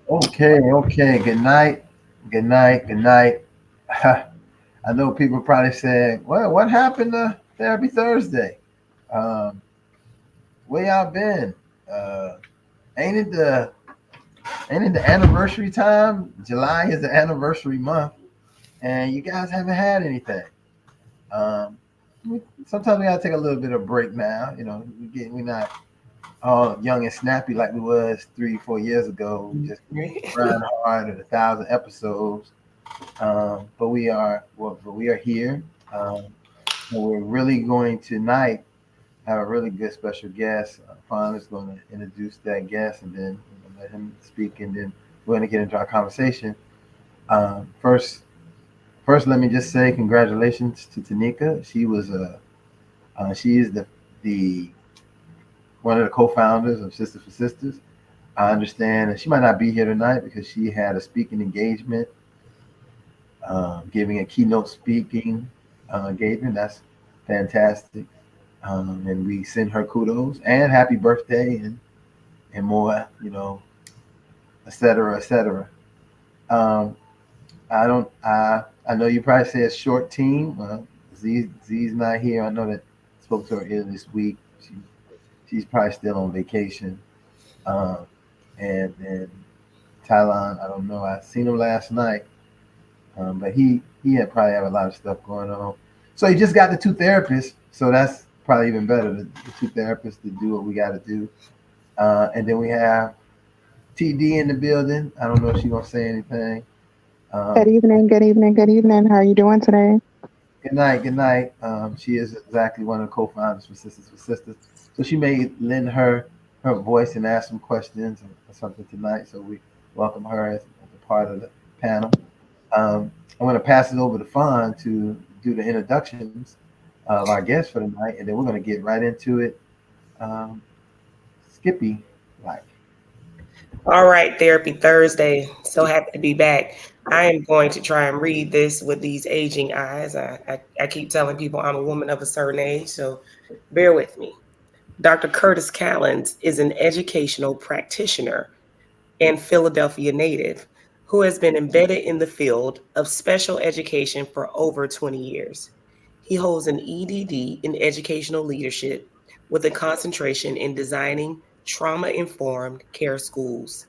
Okay. Good night. Good night. Good night. I know people probably saying, "Well, what happened to Therapy Thursday? Um, where y'all been? Uh, ain't it the ain't it the anniversary time? July is the anniversary month, and you guys haven't had anything. Um, Sometimes we gotta take a little bit of break now. We're not all young and snappy like we was 3, 4 years ago. We just grind hard at 1,000 episodes. But we are here. Um, and we're really going tonight have a really good special guest. Fawn is going to introduce that guest, and then let him speak, and then we're going to get into our conversation. First, let me just say congratulations to Tanika. She is the one of the co-founders of Sisters for Sisters. I understand that she might not be here tonight because she had a speaking engagement, giving a keynote speaking engagement. That's fantastic. And we send her kudos and happy birthday and more, et cetera, et cetera. Um, I don't. I know you probably say a short team. Z's not here. I know that I spoke to her earlier this week. She's probably still on vacation. Um, and Tylon, I don't know. I seen him last night, but he had probably have a lot of stuff going on. So he just got the two therapists. So that's probably even better. The two therapists to do what we got to do. And then we have TD in the building. I don't know if she's gonna say anything. Good Um, evening, good evening, good evening. How are you doing today? Good night, good night. She is exactly one of the co-founders for Sisters for Sisters. So she may lend her voice and ask some questions or something tonight. So we welcome her as a part of the panel. I'm going to pass it over to Fawn to do the introductions of our guests for the night, and then we're going to get right into it. Um, Skippy, like. All right, Therapy Thursday. So happy to be back. I am going to try and read this with these aging eyes. I keep telling people I'm a woman of a certain age, so bear with me. Dr. Curtis Callens is an educational practitioner and Philadelphia native who has been embedded in the field of special education for over 20 years. He holds an EDD in educational leadership with a concentration in designing trauma informed care schools,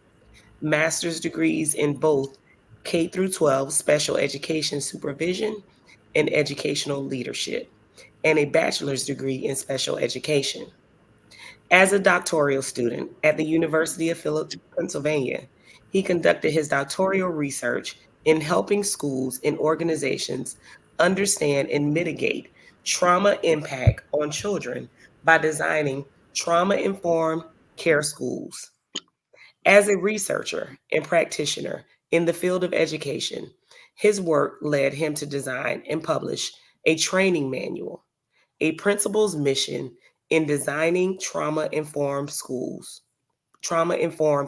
master's degrees in both K through 12 special education supervision and educational leadership, and a bachelor's degree in special education. As a doctoral student at the University of Pennsylvania, he conducted his doctoral research in helping schools and organizations understand and mitigate trauma impact on children by designing trauma informed care schools. As a researcher and practitioner in the field of education, his work led him to design and publish a training manual, a principal's mission in designing trauma informed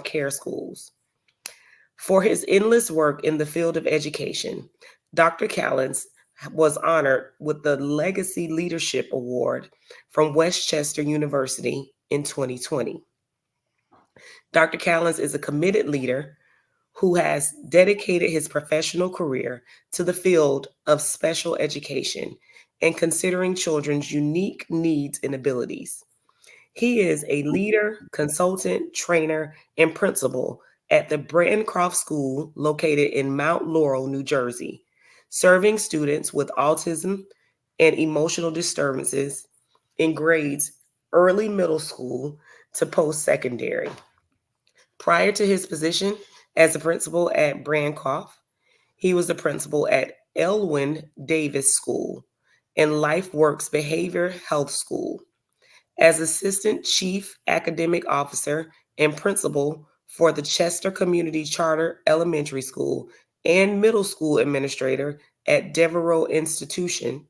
care schools. For his endless work in the field of education, Dr. Callens was honored with the Legacy Leadership Award from Westchester University in 2020. Dr. Callens is a committed leader who has dedicated his professional career to the field of special education and considering children's unique needs and abilities. He is a leader, consultant, trainer, and principal at the Brencroft School located in Mount Laurel, New Jersey, serving students with autism and emotional disturbances in grades early middle school to post secondary. Prior to his position as a principal at Brancroft, he was the principal at Elwyn Davis School and LifeWorks Behavior Health School. As Assistant Chief Academic Officer and Principal for the Chester Community Charter Elementary School and Middle School Administrator at Devereaux Institution,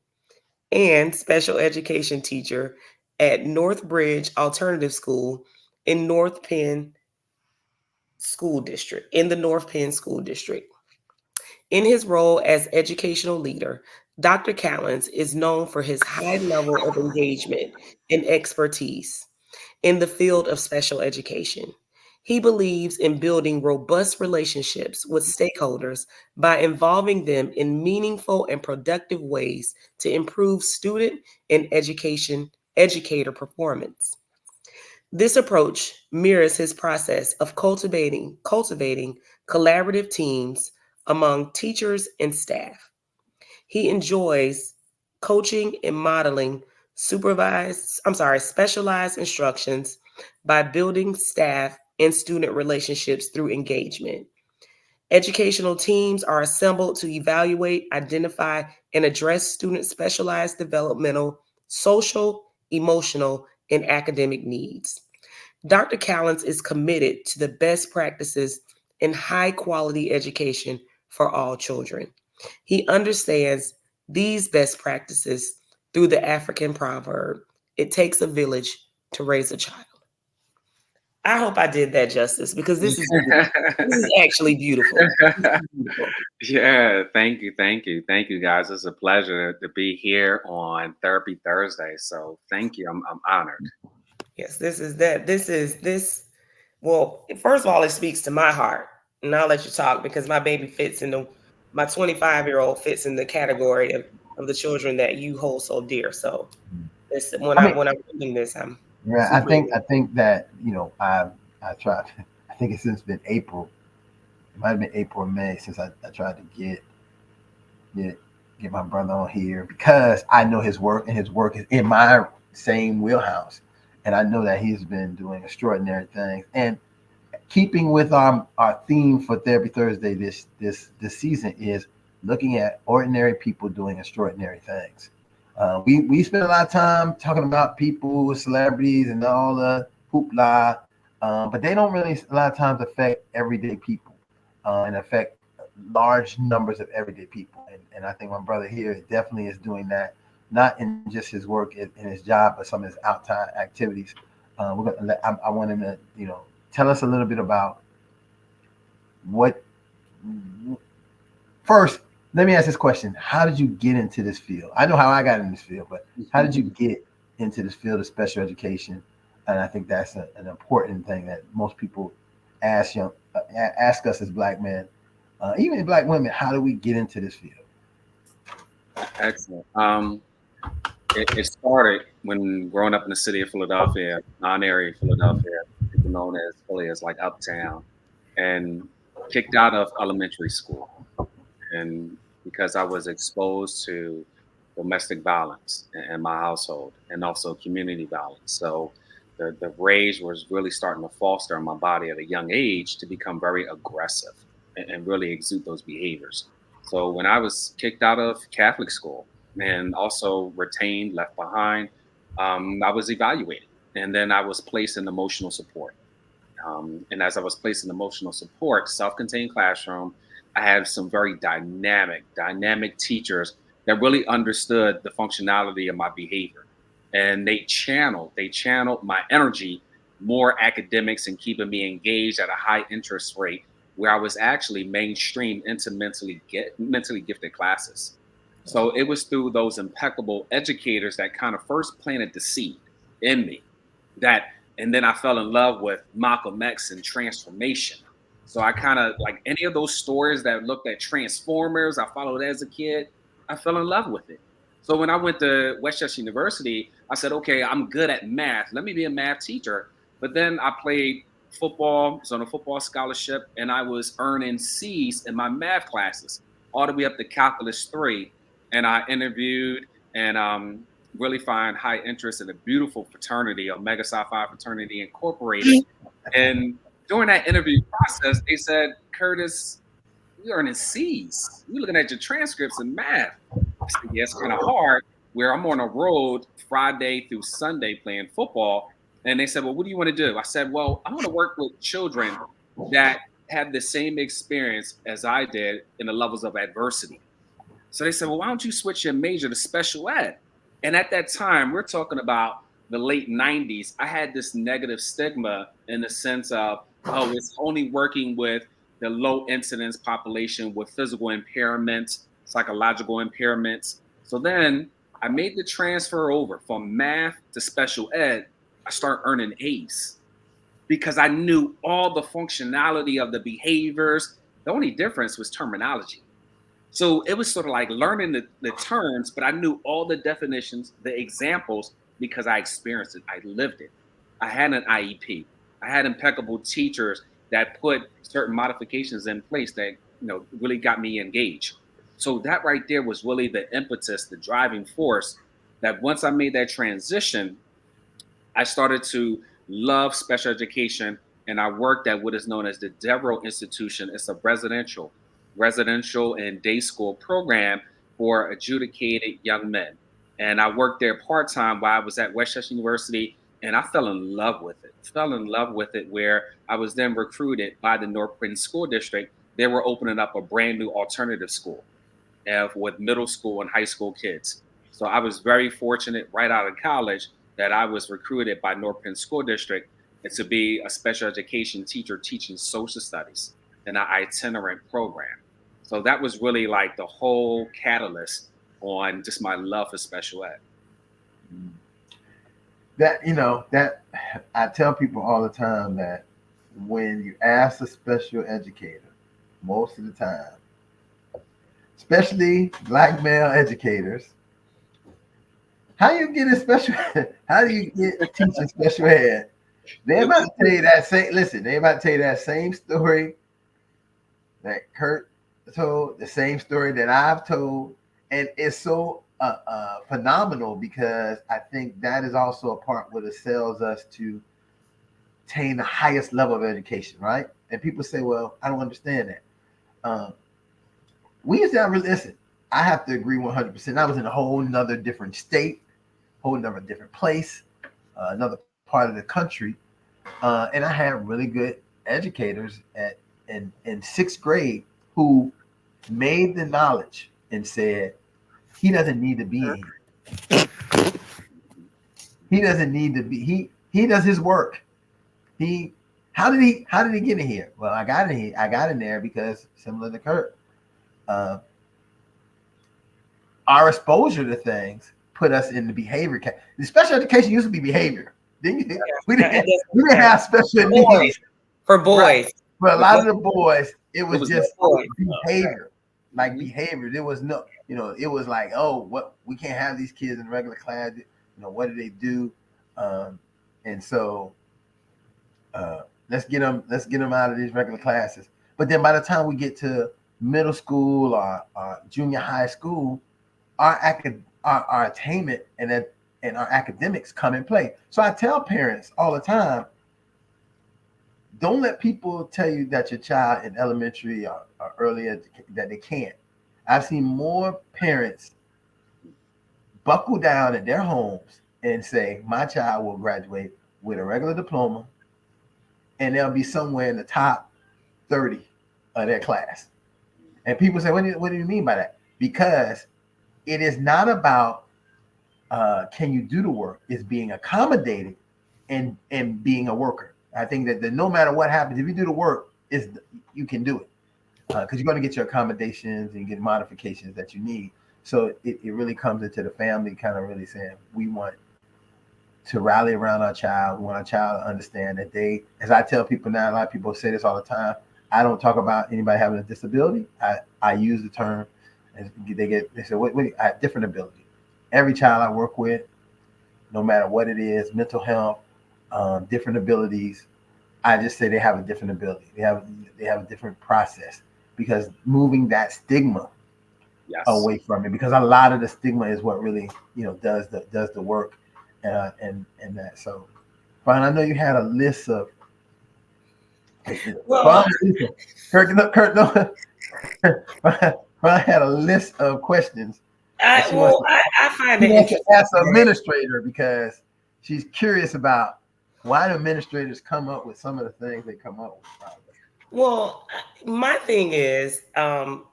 and Special Education Teacher at Northbridge Alternative School in North Penn School District, in the North Penn School District. In his role as educational leader, Dr. Callens is known for his high level of engagement and expertise in the field of special education. He believes in building robust relationships with stakeholders by involving them in meaningful and productive ways to improve student and educator performance. This approach mirrors his process of cultivating collaborative teams among teachers and staff. He enjoys coaching and modeling specialized instructions by building staff and student relationships through engagement. Educational teams are assembled to evaluate, identify, and address student specialized developmental, social, emotional, and academic needs. Dr. Callens is committed to the best practices in high quality education for all children. He understands these best practices through the African proverb, it takes a village to raise a child. I hope I did that justice because this is actually beautiful. This is beautiful. Yeah, thank you, guys. It's a pleasure to be here on Therapy Thursday. So thank you. I'm honored. Yes, this is that. This is this. Well, first of all, it speaks to my heart, and I'll let you talk because my baby fits in the my 25-year-old fits in the category of the children that you hold so dear. So this I mean, when I'm reading this, I'm yeah, super. I think that I tried. I think it's since been April. It might have been April or May since I tried to get get my brother on here because I know his work and his work is in my same wheelhouse, and I know that he's been doing extraordinary things. And keeping with our theme for Therapy Thursday this season is looking at ordinary people doing extraordinary things. We spend a lot of time talking about people, celebrities, and all the hoopla, but they don't really a lot of times affect everyday people and affect large numbers of everyday people. And I think my brother here definitely is doing that, not in just his work in his job, but some of his outside activities. I want him to tell us a little bit about what. First, let me ask this question: how did you get into this field? I know how I got in this field, but how did you get into this field of special education? And I think that's an important thing that most people ask ask us as black men, even black women. How do we get into this field? Excellent. It started when growing up in the city of Philadelphia, non-area Philadelphia, people known as Philly as like uptown, and kicked out of elementary school. And because I was exposed to domestic violence in my household and also community violence. So the rage was really starting to foster in my body at a young age to become very aggressive and really exude those behaviors. So when I was kicked out of Catholic school and also retained, left behind, I was evaluated. And then I was placed in emotional support. And as I was placed in emotional support, self-contained classroom, I had some very dynamic teachers that really understood the functionality of my behavior. And they channeled my energy more academics and keeping me engaged at a high interest rate where I was actually mainstream into mentally gifted classes. So it was through those impeccable educators that kind of first planted the seed in me that and then I fell in love with Malcolm X and transformation. So I kind of like any of those stories that looked at Transformers, I followed as a kid, I fell in love with it. So when I went to Westchester University, I said, okay, I'm good at math. Let me be a math teacher. But then I played football, was on a football scholarship, and I was earning C's in my math classes, all the way up to Calculus 3. And I interviewed and really find high interest in a beautiful fraternity, Omega Psi Phi Fraternity Incorporated. And during that interview process, they said, Curtis, you're earning C's. We're looking at your transcripts in math. I said, yeah, it's kind of hard where I'm on a road Friday through Sunday playing football. And they said, well, what do you want to do? I said, well, I want to work with children that have the same experience as I did in the levels of adversity. So they said, well, why don't you switch your major to special ed? And at that time, we're talking about the late 90s. I had this negative stigma in the sense of, oh, it's only working with the low incidence population with physical impairments, psychological impairments. So then I made the transfer over from math to special ed. I start earning A's. because I knew all the functionality of the behaviors. The only difference was terminology. So it was sort of like learning the terms, but I knew all the definitions, the examples, because I experienced it. I lived it. I had an IEP. I had impeccable teachers that put certain modifications in place that really got me engaged. So that right there was really the impetus, the driving force that once I made that transition, I started to love special education, and I worked at what is known as the Devereaux Institution. It's a residential and day school program for adjudicated young men. And I worked there part time while I was at Westchester University, and I fell in love with it. Fell in love with it, where I was then recruited by the North Prince School District. They were opening up a brand new alternative school with middle school and high school kids. So I was very fortunate right out of college that I was recruited by North Penn School District to be a special education teacher teaching social studies in an itinerant program. So that was really like the whole catalyst on just my love for special ed. That I tell people all the time that when you ask a special educator, most of the time, especially black male educators, how you get a special how do you get teaching special ed? They're about to tell you that same listen, they're about to tell you that same story that Kurt told, the same story that I've told. And it's so phenomenal because I think that is also a part what it sells us to attain the highest level of education, right? And people say, well, I don't understand that. We used to really listen. I have to agree 100%. I was in a whole nother different state, whole nother different place, another part of the country, and I had really good educators in sixth grade who made the knowledge and said he doesn't need to be here. He doesn't need to be. He does his work. He how did he get in here? Well, I got in here. I got in there because similar to Kurt, uh, our exposure to things put us in the behavior. The special education used to be behavior. We didn't have special needs for boys. Right. For a lot of the boys, it was just behavior, like behavior. There was no, it was like, oh, what, we can't have these kids in regular class. What do they do? And so let's get them out of these regular classes. But then by the time we get to middle school or junior high school, our attainment and our academics come in play. So I tell parents all the time, don't let people tell you that your child in elementary or early that they can't. I've seen more parents buckle down at their homes and say, my child will graduate with a regular diploma and they'll be somewhere in the top 30 of their class. And people say, what do you mean by that? Because it is not about can you do the work, it's being accommodated and being a worker. I think that no matter what happens, if you do the work, you can do it because you're going to get your accommodations and get modifications that you need. So it really comes into the family kind of really saying, we want to rally around our child. We want our child to understand that they, as I tell people now, a lot of people say this all the time, I don't talk about anybody having a disability. I use the term, and they say, what I have different ability. Every child I work with, no matter what it is, mental health, different abilities, I just say they have a different ability. They have a different process because moving that stigma away from it, because a lot of the stigma is what really does the work, and that. So, Brian, I know you had a list of. Well, Kurt, no. Brian had a list of questions. I find it interesting. Ask the administrator because she's curious about why do administrators come up with some of the things they come up with. Probably. Well, my thing is, Ron,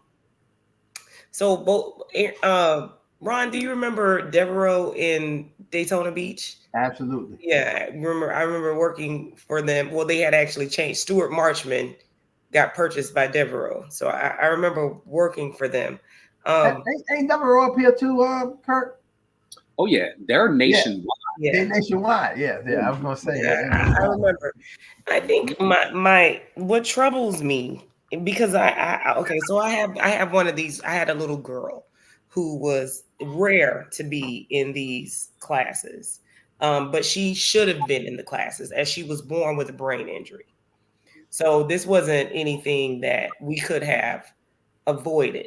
do you remember Devereaux in Daytona Beach? Absolutely. Yeah, I remember working for them. Well, they had actually changed. Stuart Marchman got purchased by Devereaux, so I remember working for them. Ain't Devereaux up here too, Kurt? Oh yeah, they're Yeah, nationwide. they're Yeah. nationwide. Yeah, yeah. I was gonna say, yeah, Yeah, they're I nationwide. remember. I think my what troubles me because okay, so I have one of these. I had a little girl who was rare to be in these classes, but she should have been in the classes as she was born with a brain injury. So this wasn't anything that we could have avoided.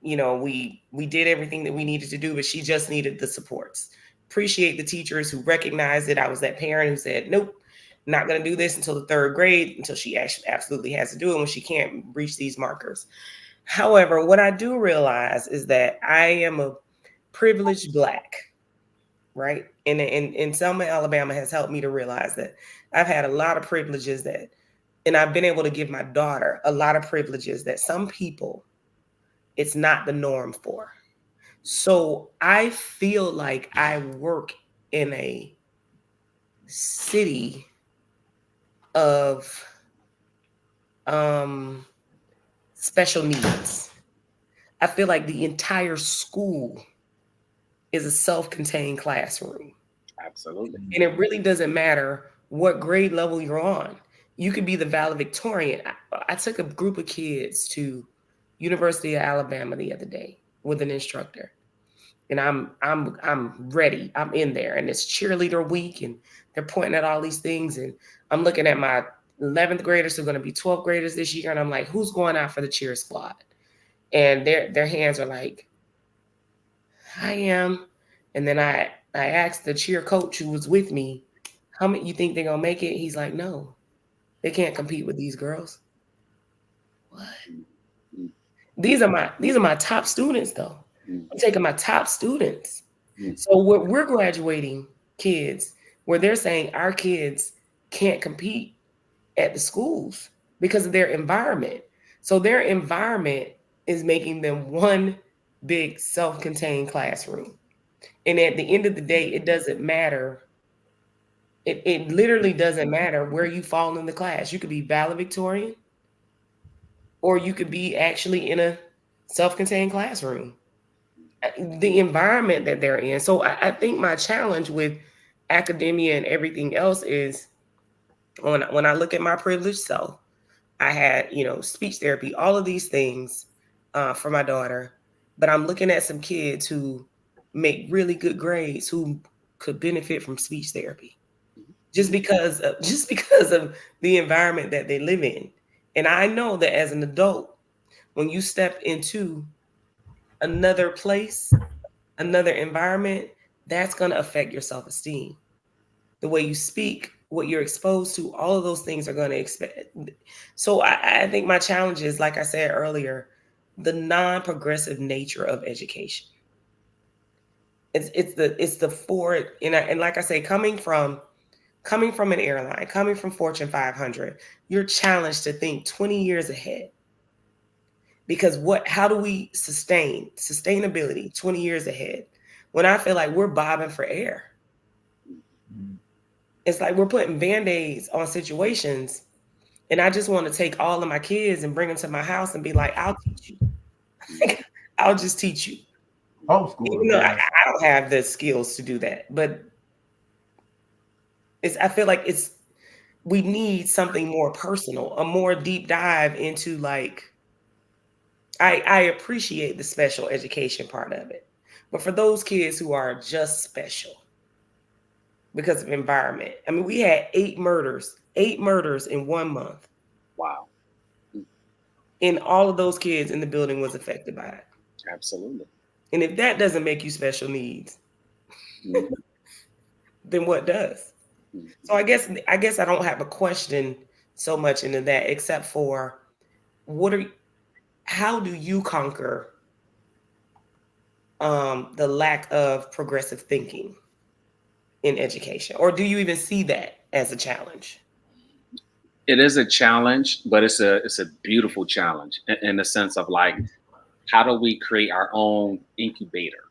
We did everything that we needed to do, but she just needed the supports. Appreciate the teachers who recognized it. I was that parent who said, nope, not going to do this until the third grade, until she actually absolutely has to do it when she can't reach these markers. However, what I do realize is that I am a privileged Black, right? And Selma, Alabama has helped me to realize that I've had a lot of privileges and I've been able to give my daughter a lot of privileges that some people it's not the norm for. So I feel like I work in a city of um, special needs. I feel like the entire school is a self-contained classroom. Absolutely. And it really doesn't matter what grade level you're on. You could be the valedictorian. I took a group of kids to University of Alabama the other day with an instructor. And I'm ready. I'm in there. And it's cheerleader week and they're pointing at all these things. And I'm looking at my 11th graders who are going to be 12th graders this year. And I'm like, who's going out for the cheer squad? And their hands are like, I am. And then I asked the cheer coach who was with me, how many you think they're gonna make it? He's like, no, they can't compete with these girls. What? Mm, These are my top students though. mm, I'm taking my top students. mm. So we're graduating kids where they're saying our kids can't compete at the schools because of their environment. So their environment is making them one big self-contained classroom. And at the end of the day, it doesn't matter. It literally doesn't matter where you fall in the class. You could be valedictorian or you could be actually in a self-contained classroom. The environment that they're in. So I think my challenge with academia and everything else is when I look at my privileged self, I had, speech therapy, all of these things for my daughter. But I'm looking at some kids who make really good grades who could benefit from speech therapy just because of the environment that they live in. And I know that as an adult, when you step into another place, another environment, that's going to affect your self-esteem. The way you speak, what you're exposed to, all of those things are going to expect. So I think my challenge is, like I said earlier, the non-progressive nature of education. It's the forward and like I say, coming from an airline, coming from Fortune 500, you're challenged to think 20 years ahead. Because how do we sustainability 20 years ahead when I feel like we're bobbing for air? It's like we're putting band-aids on situations. And I just want to take all of my kids and bring them to my house and be like, I'll teach you. I'll just teach you. Homeschool, Even though I, yeah. I don't have the skills to do that. But I feel like we need something more personal, a more deep dive into like, I appreciate the special education part of it. But for those kids who are just special because of environment, I mean, we had 8 murders in 1 month. Wow. And all of those kids in the building was affected by it. Absolutely. And if that doesn't make you special needs, Mhm. then what does? Mhm. So I guess I don't have a question so much into that, except for what are how do you conquer the lack of progressive thinking in education, or do you even see that as a challenge? It is a challenge, but it's a beautiful challenge in the sense of like, how do we create our own incubator?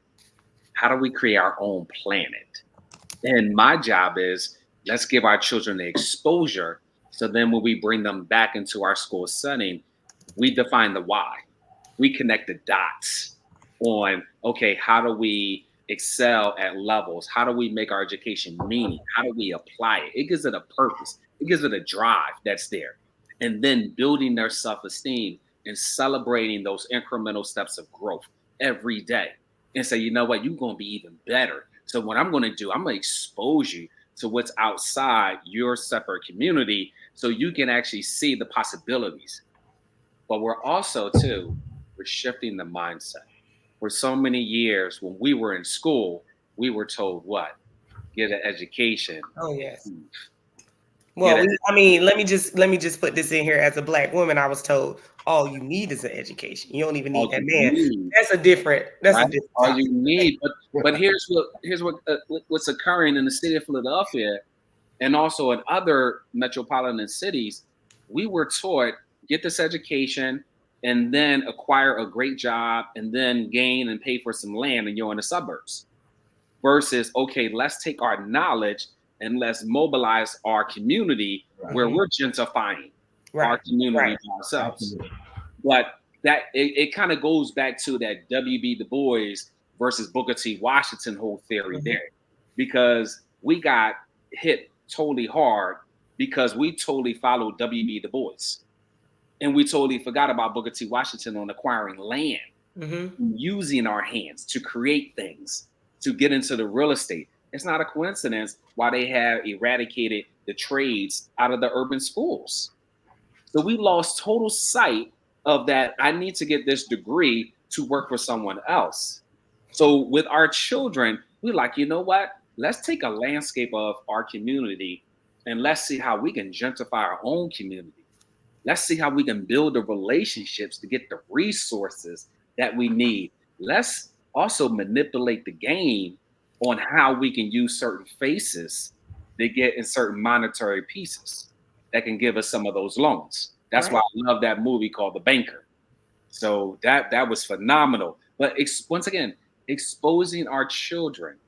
How do we create our own planet? And my job is, let's give our children the exposure. So then when we bring them back into our school setting, we define the why. We connect the dots on, okay, how do we excel at levels? How do we make our education meaning? How do we apply it? It gives it a purpose. It gives it a drive that's there. And then building their self-esteem and celebrating those incremental steps of growth every day. And say, you know what, you're going to be even better. So what I'm going to do, I'm going to expose you to what's outside your separate community so you can actually see the possibilities. But we're also, too, we're shifting the mindset. For so many years, when we were in school, we were told what? Get an education. Oh yes. Get Well, an I mean, let me just put this in here. As a Black woman, I was told all you need is an education. You don't even need all that you man. need, That's a right? different All topic. you need. But what's occurring in the city of Philadelphia and also in other metropolitan cities. We were taught get this education and then acquire a great job and then gain and pay for some land and you're in the suburbs. Versus, okay, let's take our knowledge and let's mobilize our community where Mhm. we're gentrifying our Right, community right. by ourselves. Absolutely. But it kind of goes back to that W.B. Du Bois versus Booker T. Washington whole theory Mhm. there, because we got hit totally hard because we totally followed W.B. Du Bois and we totally forgot about Booker T. Washington on acquiring land, Mhm. using our hands to create things, to get into the real estate. It's not a coincidence why they have eradicated the trades out of the urban schools. So we lost total sight of that. I need to get this degree to work for someone else. So with our children, we like, you know what? Let's take a landscape of our community and let's see how we can gentrify our own community. Let's see how we can build the relationships to get the resources that we need. Let's also manipulate the game on how we can use certain faces to get in certain monetary pieces that can give us some of those loans. That's why Right. I love that movie called The Banker. So that was phenomenal. But once again, exposing our children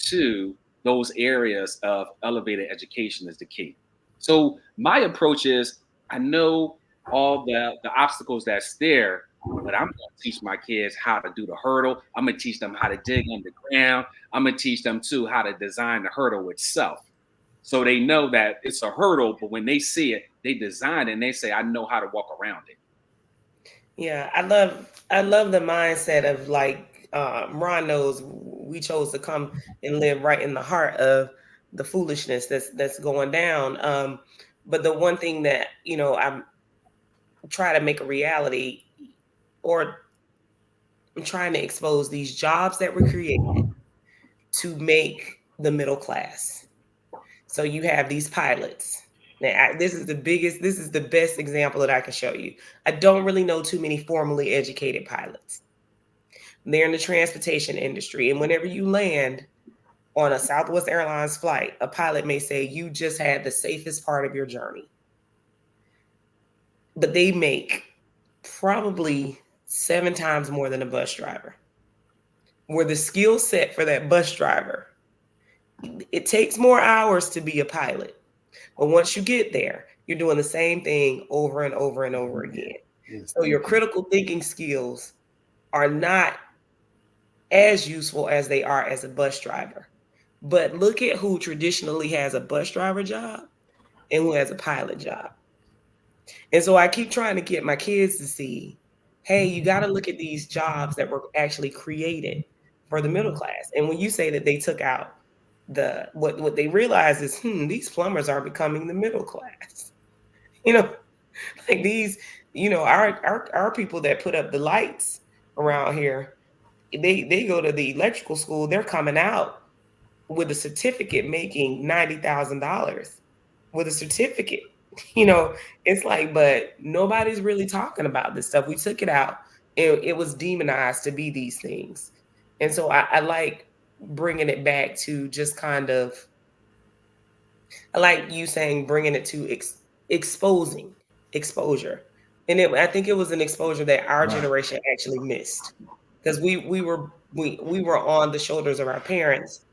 to those areas of elevated education is the key. So my approach is I know all the obstacles that's there, but I'm going to teach my kids how to do the hurdle. I'm going to teach them how to dig underground. I'm going to teach them too how to design the hurdle itself. So they know that it's a hurdle, but when they see it, they design it and they say, I know how to walk around it. Yeah, I love the mindset of like Ron knows we chose to come and live right in the heart of the foolishness that's going down. But the one thing that I'm trying to make a reality, or I'm trying to expose these jobs that were created to make the middle class. So you have these pilots. Now, this is the best example that I can show you. I don't really know too many formally educated pilots. They're in the transportation industry. And whenever you land on a Southwest Airlines flight, a pilot may say you just had the safest part of your journey. But they make probably 7 times more than a bus driver. Where the skill set for that bus driver, it takes more hours to be a pilot. But once you get there, you're doing the same thing over and over and over Yeah. again. It's So your thinking. critical thinking skills are not as useful as they are as a bus driver. But look at who traditionally has a bus driver job and who has a pilot job. And so I keep trying to get my kids to see, hey, you got to look at these jobs that were actually created for the middle class. And when you say that they took out what they realize is, these plumbers are becoming the middle class. You know, like these, our people that put up the lights around here, they go to the electrical school, they're coming out with a certificate making $90,000 with a certificate. You know, it's like, but nobody's really talking about this stuff. We took it out. It was demonized to be these things. And so I like bringing it back to just kind of, I like you saying bringing it to exposing exposure. And I think it was an exposure that our Right. generation actually missed because we were on the shoulders of our parents,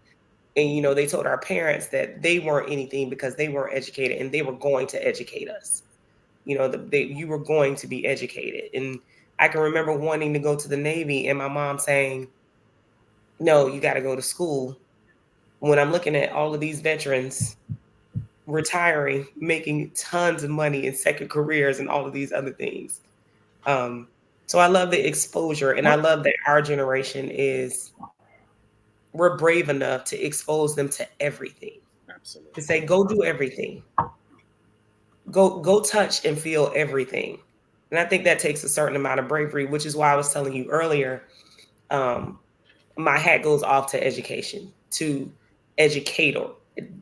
and they told our parents that they weren't anything because they weren't educated, and they were going to educate us. You were going to be educated. And I can remember wanting to go to the Navy and my mom saying, no, you got to go to school. When I'm looking at all of these veterans retiring, making tons of money in second careers and all of these other things. So I love the exposure, and I love that our generation we're brave enough to expose them to everything. Absolutely. To say, go do everything. Go touch and feel everything. And I think that takes a certain amount of bravery, which is why I was telling you earlier, um, my hat goes off to education, to educator,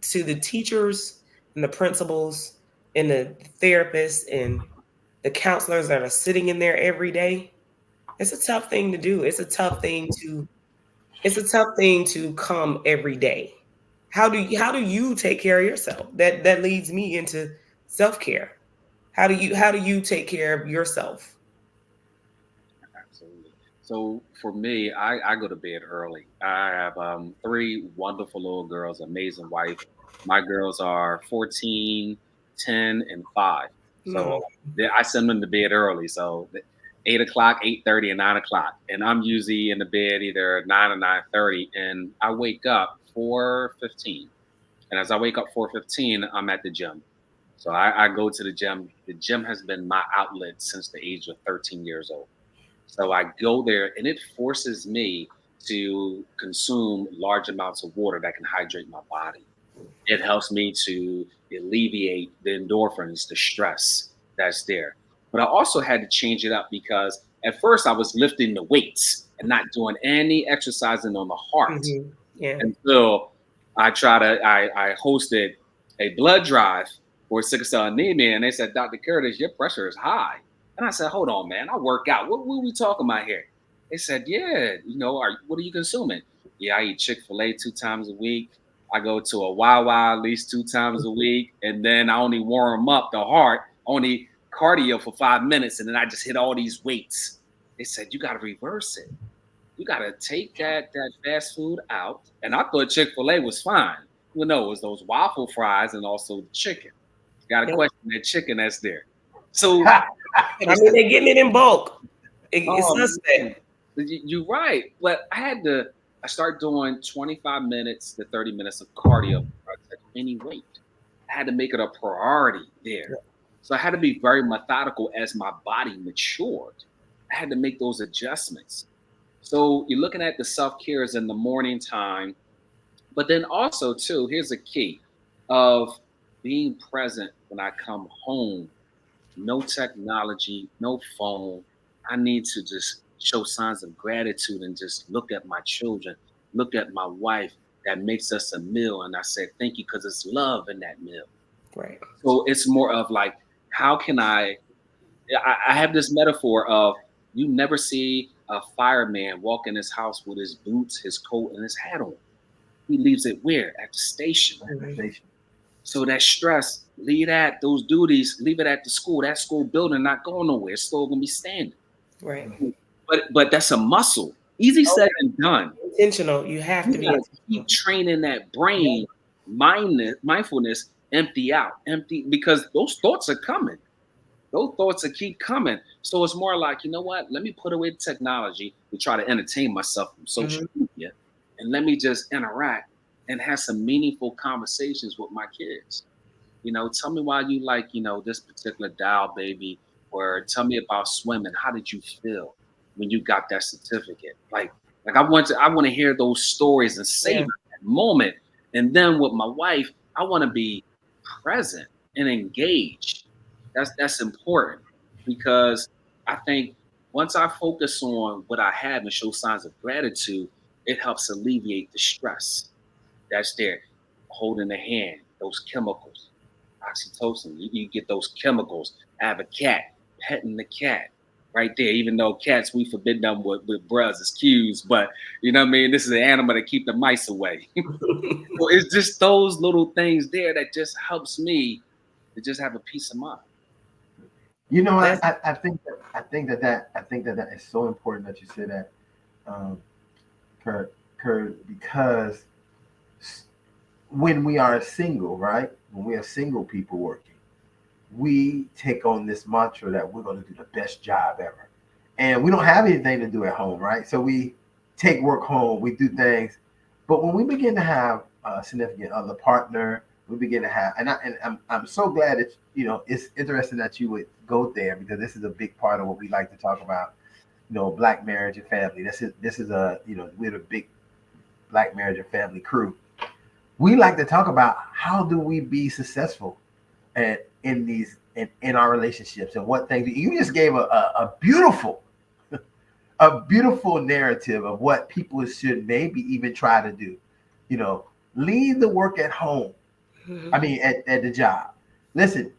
to the teachers and the principals and the therapists and the counselors that are sitting in there every day. It's a tough thing to do. It's a tough thing to come every day. How do you take care of yourself? That leads me into self-care. How do you take care of yourself? Absolutely. So for me, I go to bed early. I have three wonderful little girls, amazing wife. My girls are 14, 10, and 5. So No. I send them to bed early. So 8 o'clock, 8:30, and 9 o'clock. And I'm usually in the bed either 9 or 9:30. And I wake up 4:15. And as I wake up 4:15, I'm at the gym. So I go to the gym. The gym has been my outlet since the age of 13 years old. So I go there and it forces me to consume large amounts of water that can hydrate my body. It helps me to alleviate the endorphins, the stress that's there. But I also had to change it up because at first I was lifting the weights and not doing any exercising on the heart Yeah. until I hosted a blood drive for sickle cell anemia, and they said, Dr. Curtis, your pressure is high. And I said, hold on, man, I work out. What are we talking about here? They said, yeah, what are you consuming? Yeah, I eat Chick-fil-A 2 times a week. I go to a Wawa at least 2 times a week, and then I only warm up the heart, only cardio for 5 minutes, and then I just hit all these weights. They said, you got to reverse it. You gotta take that fast food out. And I thought Chick-fil-A was fine. Well, no, it was those waffle fries and also the chicken. You gotta Yep. question that chicken that's there. So I mean, they're getting it in bulk. It's oh man, suspect. you're right. But I start doing 25 minutes to 30 minutes of cardio before I touch any weight. I had to make it a priority there. So I had to be very methodical as my body matured. I had to make those adjustments. So you're looking at the self cares in the morning time, but then also too, here's a key of being present when I come home. No technology, no phone. I need to just show signs of gratitude and just look at my children, look at my wife that makes us a meal, and I said thank you because it's love in that meal. Right. So it's more of like, how can I have this metaphor of you never see a fireman walk in his house with his boots, his coat, and his hat on. He leaves it where? At the station. So that stress, leave those duties, leave it at the school. That school building not going nowhere. It's still gonna be standing. Right. But that's a muscle. Easy said and done. Intentional. You have You to be gotta keep intentional. training that brain, mindfulness, empty out, empty because those thoughts are coming. Those thoughts will keep coming. So it's more like, you know what? Let me put away technology to try to entertain myself from social media and let me just interact and have some meaningful conversations with my kids. Tell me why you like, this particular dial baby, or tell me about swimming. How did you feel when you got that certificate? Like I want to hear those stories and savor Yeah. that moment. And then with my wife, I want to be present and engaged. That's important because I think once I focus on what I have and show signs of gratitude, it helps alleviate the stress that's there. Holding the hand, those chemicals, oxytocin, you get those chemicals. I have a cat, petting the cat right there, even though cats, we forbid them with bruhs as cues, but you know what I mean? This is an animal to keep the mice away. So it's just those little things there that just helps me to just have a peace of mind. You know, That's I think that is so important that you say that, um, Kurt, because when we are single, right? When we are single people working, we take on this mantra that we're going to do the best job ever, and we don't have anything to do at home, right? So we take work home, we do things. But when we begin to have a significant other partner, we begin to have, I'm so glad that it's interesting that you would go there because this is a big part of what we like to talk about. Black marriage and family. This is a we're a big Black marriage and family crew. We like to talk about how do we be successful and in our relationships and what things you just gave a beautiful narrative of what people should maybe even try to do. Leave the work at home. I mean, at the job. Listen,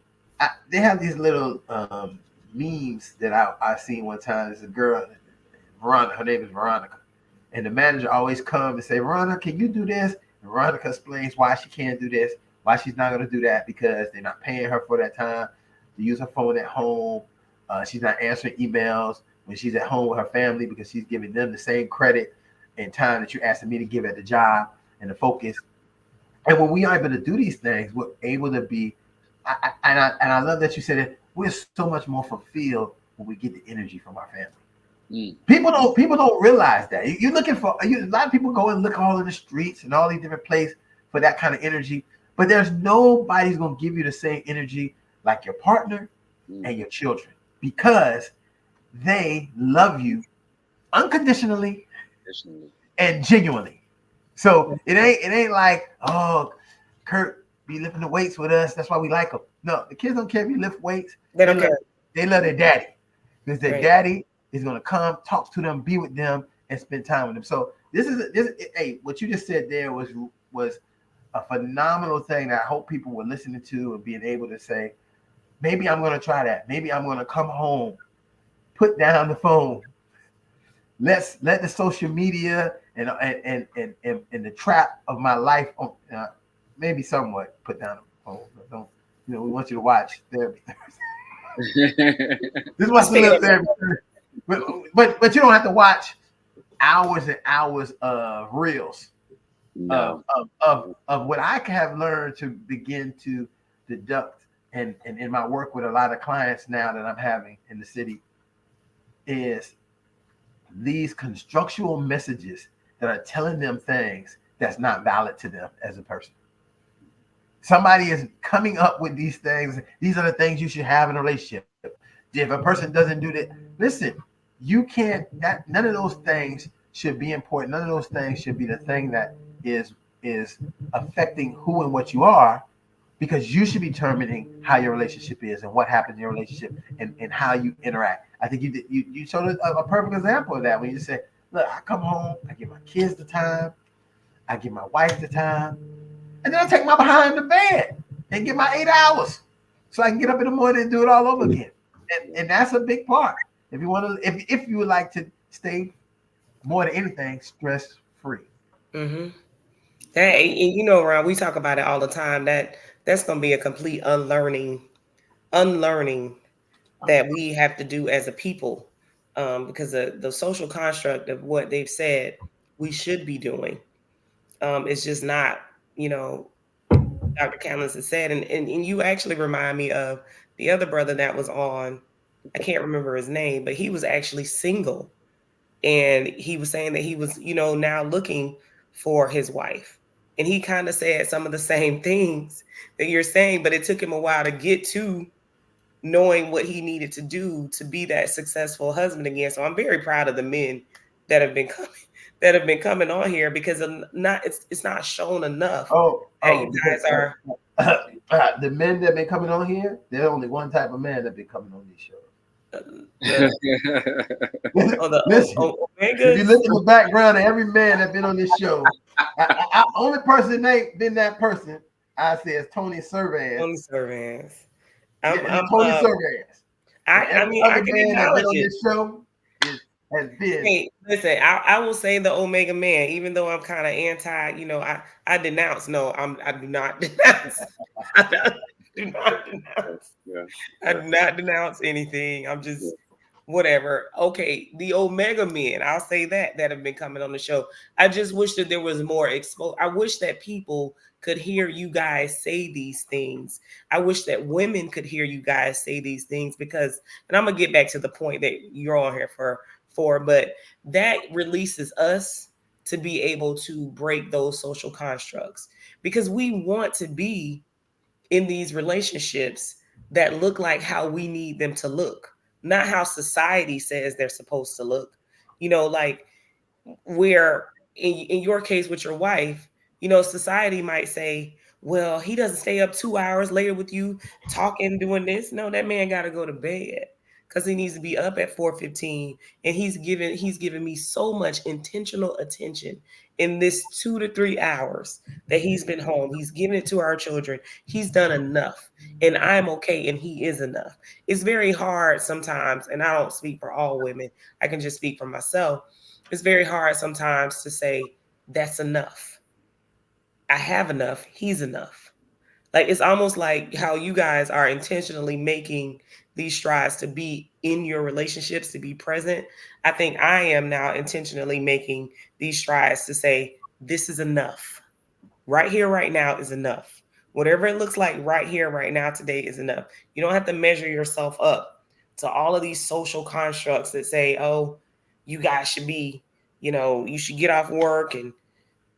they have these little memes that I seen one time. There's a girl, Veronica. Her name is Veronica, and the manager always comes and say, "Veronica, can you do this?" And Veronica explains why she can't do this, why she's not going to do that because they're not paying her for that time to use her phone at home. She's not answering emails when she's at home with her family because she's giving them the same credit and time that you're asking me to give at the job and the focus. And when we are able to do these things, we're able to be. I love that you said it. We're so much more fulfilled when we get the energy from our family. People don't realize that. You're looking for a lot of people go and look all in the streets and all these different places for that kind of energy, but there's nobody's gonna give you the same energy like your partner and your children because they love you unconditionally and genuinely. So it ain't like, oh, Kurt be lifting the weights with us. That's why we like him. No, the kids don't care if you lift weights. They don't care. They love their daddy because their Right. daddy is gonna come, talk to them, be with them, and spend time with them. So this hey, what you just said there was a phenomenal thing that I hope people were listening to and being able to say, maybe I'm gonna try that. Maybe I'm gonna come home, put down the phone. Let the social media and the trap of my life maybe somewhat put down the phone. But don't we want you to watch therapy. This was a little therapy, but you don't have to watch hours and hours of reels of what I have learned to begin to deduct and in my work with a lot of clients now that I'm having in the city is these constructual messages that are telling them things that's not valid to them as a person. Somebody is coming up with these things. These are the things you should have in a relationship. If a person doesn't do that, listen, you can't, none of those things should be important. None of those things should be the thing that is affecting who and what you are, because you should be determining how your relationship is and what happens in your relationship and how you interact. I think you showed a perfect example of that when you said, look, I come home, I give my kids the time, I give my wife the time, and then I take my behind to bed and get my 8 hours so I can get up in the morning and do it all over again. And that's a big part. If you want to, if you would like to stay more than anything stress free. Mm-hmm. And Ron, we talk about it all the time. That's going to be a complete unlearning that we have to do as a people, because the social construct of what they've said we should be doing, it's just not. Dr. Callens has said, and you actually remind me of the other brother that was on. I can't remember his name, but he was actually single, and he was saying that he was, now looking for his wife, and he kind of said some of the same things that you're saying, but it took him a while to get to knowing what he needed to do to be that successful husband again. So I'm very proud of the men that have been coming on here, because it's not shown enough that you guys are the men that been coming on here. There's only one type of man that been coming on these shows. Listen, if you look in the background of every man that's been on this show, only person that been that person, I say, is Tony Servans. Tony Servans. Tony Servans. I mean, I can acknowledge on it. this show has been. Hey, listen, I will say the Omega Man, even though I'm kind of anti, I denounce. No, I do not denounce. I do not denounce. Yeah. I do not denounce anything. I'm just whatever. Okay, the Omega Men, I'll say that have been coming on the show. I just wish that there was more exposure. I wish that people could hear you guys say these things. I wish that women could hear you guys say these things, because, and I'm gonna get back to the point that you're on here for for, but that releases us to be able to break those social constructs, because we want to be in these relationships that look like how we need them to look, not how society says they're supposed to look. Like, where in your case with your wife, society might say, well, he doesn't stay up 2 hours later with you talking, doing this. No, that man got to go to bed because he needs to be up at 4:15, and he's given me so much intentional attention in this 2 to 3 hours that he's been home. He's given it to our children. He's done enough, and I'm okay, and he is enough. It's very hard sometimes, and I don't speak for all women. I can just speak for myself. It's very hard sometimes to say that's enough. I have enough. He's enough. Like, it's almost like how you guys are intentionally making these strides to be in your relationships, to be present. I think I am now intentionally making these strides to say, this is enough. Right here, right now is enough. Whatever it looks like right here, right now, today is enough. You don't have to measure yourself up to all of these social constructs that say, oh, you guys should be, you should get off work and,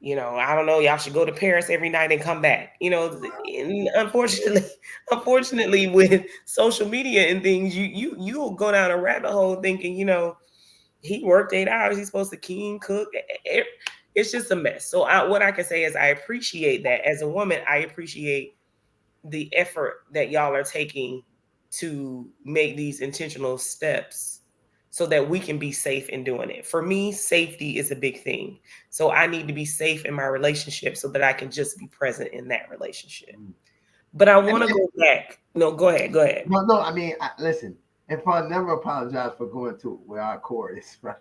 I don't know, y'all should go to Paris every night and come back. And unfortunately, with social media and things, you'll go down a rabbit hole thinking, he worked 8 hours. He's supposed to clean, cook. It's just a mess. So what I can say is I appreciate that. As a woman, I appreciate the effort that y'all are taking to make these intentional steps so that we can be safe in doing it. For me, safety is a big thing. So I need to be safe in my relationship so that I can just be present in that relationship. But I want to go back. No, go ahead. No. I mean, listen. And I never apologize for going to where our core is, right?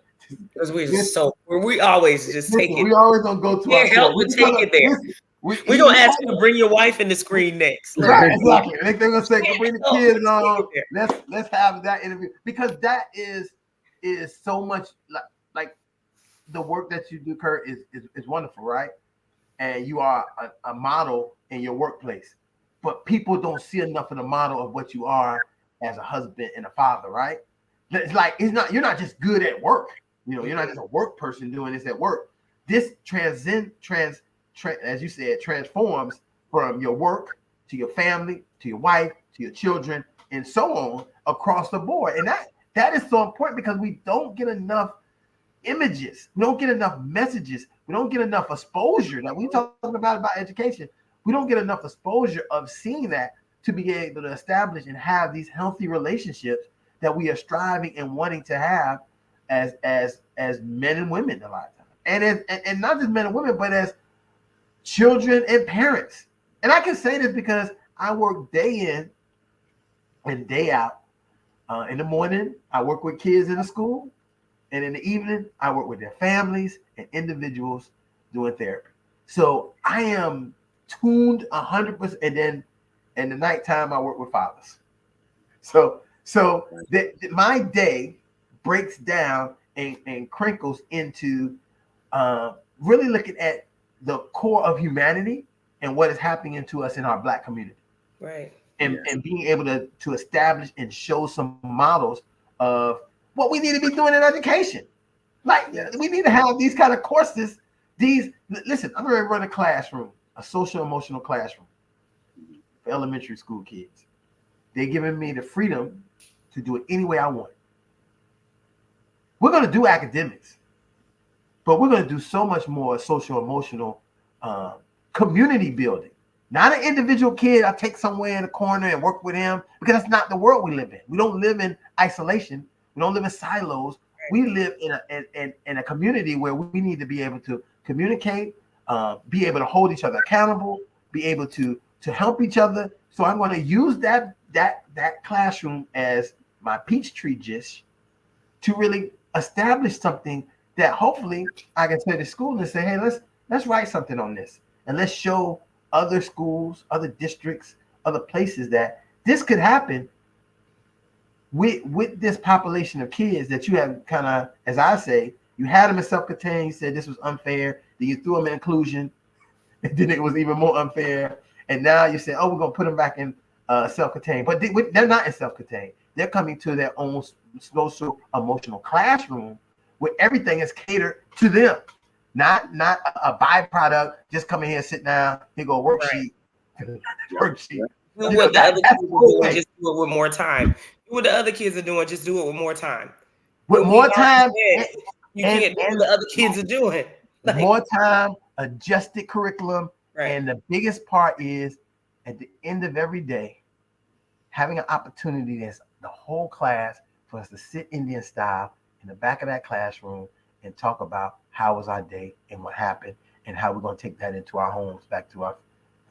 Because we always just take it. We always don't go to our help core. but take it there. We're gonna ask you to bring your wife in the screen next. Right, exactly. They're gonna say, bring the kids on. Let's have that interview, because that is so much like the work that you do, Kurt, is wonderful, right? And you are a model in your workplace, but people don't see enough of the model of what you are as a husband and a father, right? It's like you're not just good at work. You're not just a work person doing this at work. This as you said, transforms from your work to your family, to your wife, to your children, and so on across the board. And that is so important, because we don't get enough images. We don't get enough messages. We don't get enough exposure. Like we talking about education. We don't get enough exposure of seeing that to be able to establish and have these healthy relationships that we are striving and wanting to have as men and women a lot of times. And not just men and women, but as children and parents. And I can say this because I work day in and day out. In the morning, I work with kids in the school. And in the evening, I work with their families and individuals doing therapy. So I am tuned 100%. And then in the nighttime, I work with fathers. So my day breaks down and crinkles into really looking at the core of humanity and what is happening to us in our Black community. Right. And being able to establish and show some models of what we need to be doing in education. Like, we need to have these kind of courses. Listen, I'm going to run a classroom, a social emotional classroom for elementary school kids. They're giving me the freedom to do it any way I want. We're going to do academics, but we're going to do so much more social emotional community building. Not an individual kid I take somewhere in the corner and work with him, because that's not the world we live in. We don't live in isolation. We don't live in silos. We live in a community where we need to be able to communicate, be able to hold each other accountable, be able to help each other. So I'm going to use that classroom as my Peachtree dish to really establish something that hopefully I can say to school and say, hey, let's write something on this, and let's show other schools, other districts, other places that this could happen with this population of kids that you have kind of, as I say, you had them in self-contained, you said this was unfair, then you threw them in inclusion, and then it was even more unfair, and now you say, oh, we're going to put them back in self-contained. But they're not in self-contained. They're coming to their own social emotional classroom where everything is catered to them, not a byproduct. Just come in here, sit down, here go a Right. worksheet, worksheet. Do You know what the other that's kids the are old doing, way. just do it with more time. Do what the other kids are doing, just do it with more time. With But we more time already said you and can't do what and the other kids are doing. Like, more time, adjusted curriculum, right. and the biggest part is at the end of every day, having an opportunity that's the whole class for us to sit Indian style in the back of that classroom and talk about how was our day and what happened and how we're going to take that into our homes, back to our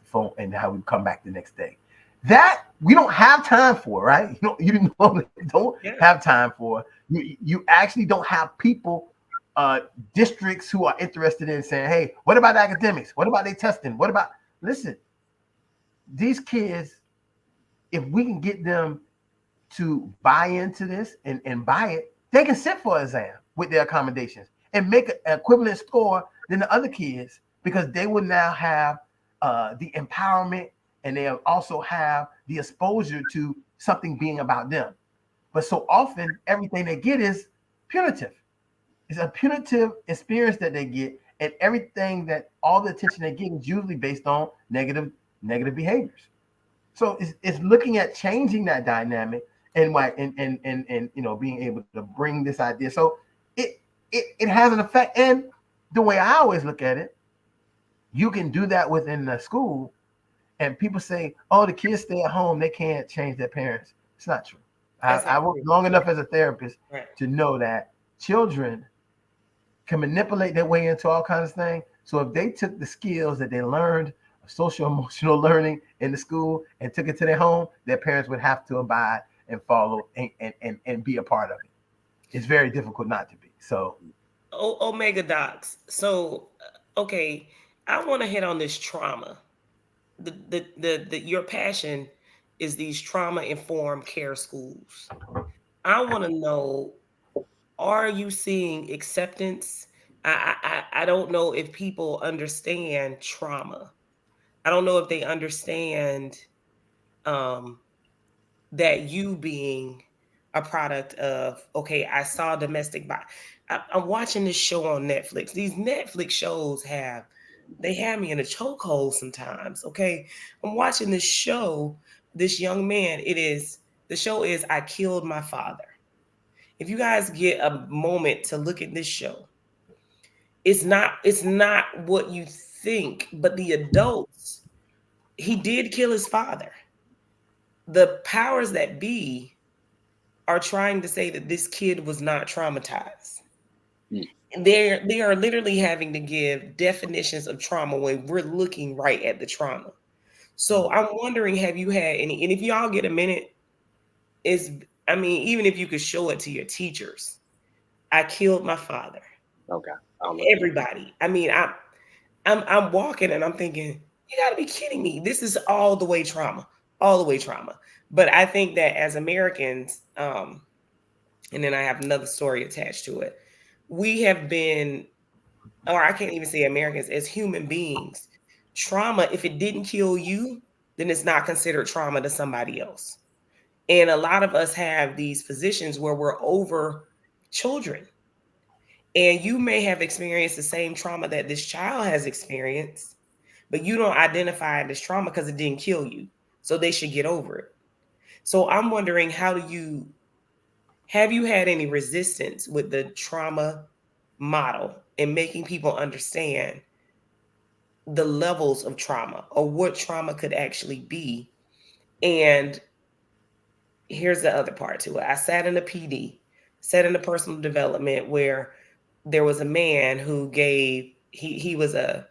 phone, and how we come back the next day. That we don't have time for, right? You normally don't Yeah. have time for. You actually don't have people, districts who are interested in saying, hey, what about academics? What about they testing? What about, listen, these kids, if we can get them to buy into this and buy it, they can sit for an exam with their accommodations and make an equivalent score than the other kids, because they will now have the empowerment, and they also have the exposure to something being about them. But so often, everything they get is punitive. It's a punitive experience that they get, and everything that all the attention they get is usually based on negative behaviors. So it's looking at changing that dynamic, and why and being able to bring this idea. So it has an effect. And the way I always look at it, you can do that within the school, and people say, oh, the kids stay at home, they can't change their parents. It's not true. That's I not worked true. long enough as a therapist Right. to know that children can manipulate their way into all kinds of things. So if they took the skills that they learned of social emotional learning in the school and took it to their home, their parents would have to abide and follow and be a part of it. It's very difficult not to be. So Omega Docs. So, okay, I want to hit on this trauma. The your passion is these trauma informed care schools. I want to know, are you seeing acceptance? I don't know if people understand trauma. I don't know if they understand um, that you being a product of, okay, I saw domestic violence. I'm watching this show on Netflix. These Netflix shows they have me in a chokehold sometimes. Okay, I'm watching this show. This young man. The show is I Killed My Father. If you guys get a moment to look at this show, it's not what you think, but the adults, he did kill his father. The powers that be are trying to say that this kid was not traumatized. Mm. And they are literally having to give definitions of trauma when we're looking right at the trauma. So I'm wondering, have you had any, and if y'all get a minute, is, I mean, even if you could show it to your teachers, I killed my father. Okay. I'll look at it. Everybody. I mean, I'm walking and I'm thinking, you gotta be kidding me. This is all the way trauma. All the way trauma. But I think that as Americans, and then I have another story attached to it. We have been, or I can't even say Americans, as human beings, trauma, if it didn't kill you, then it's not considered trauma to somebody else. And a lot of us have these positions where we're over children. And you may have experienced the same trauma that this child has experienced, but you don't identify it as trauma because it didn't kill you. So they should get over it. So I'm wondering, have you had any resistance with the trauma model in making people understand the levels of trauma or what trauma could actually be? And here's the other part to it. I sat in a PD, sat in a personal development where there was a man who he was a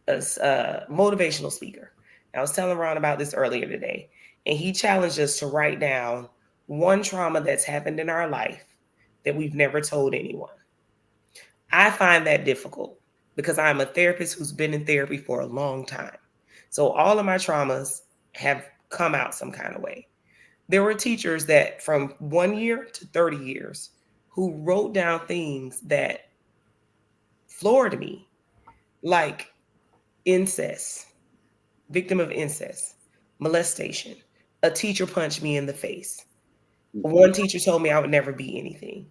motivational speaker. I was telling Ron about this earlier today, and he challenged us to write down one trauma that's happened in our life that we've never told anyone. I find that difficult because I'm a therapist who's been in therapy for a long time. So all of my traumas have come out some kind of way. There were teachers that from 1 year to 30 years who wrote down things that floored me, like incest, victim of incest, molestation. A teacher punched me in the face. Mhm. One teacher told me I would never be anything.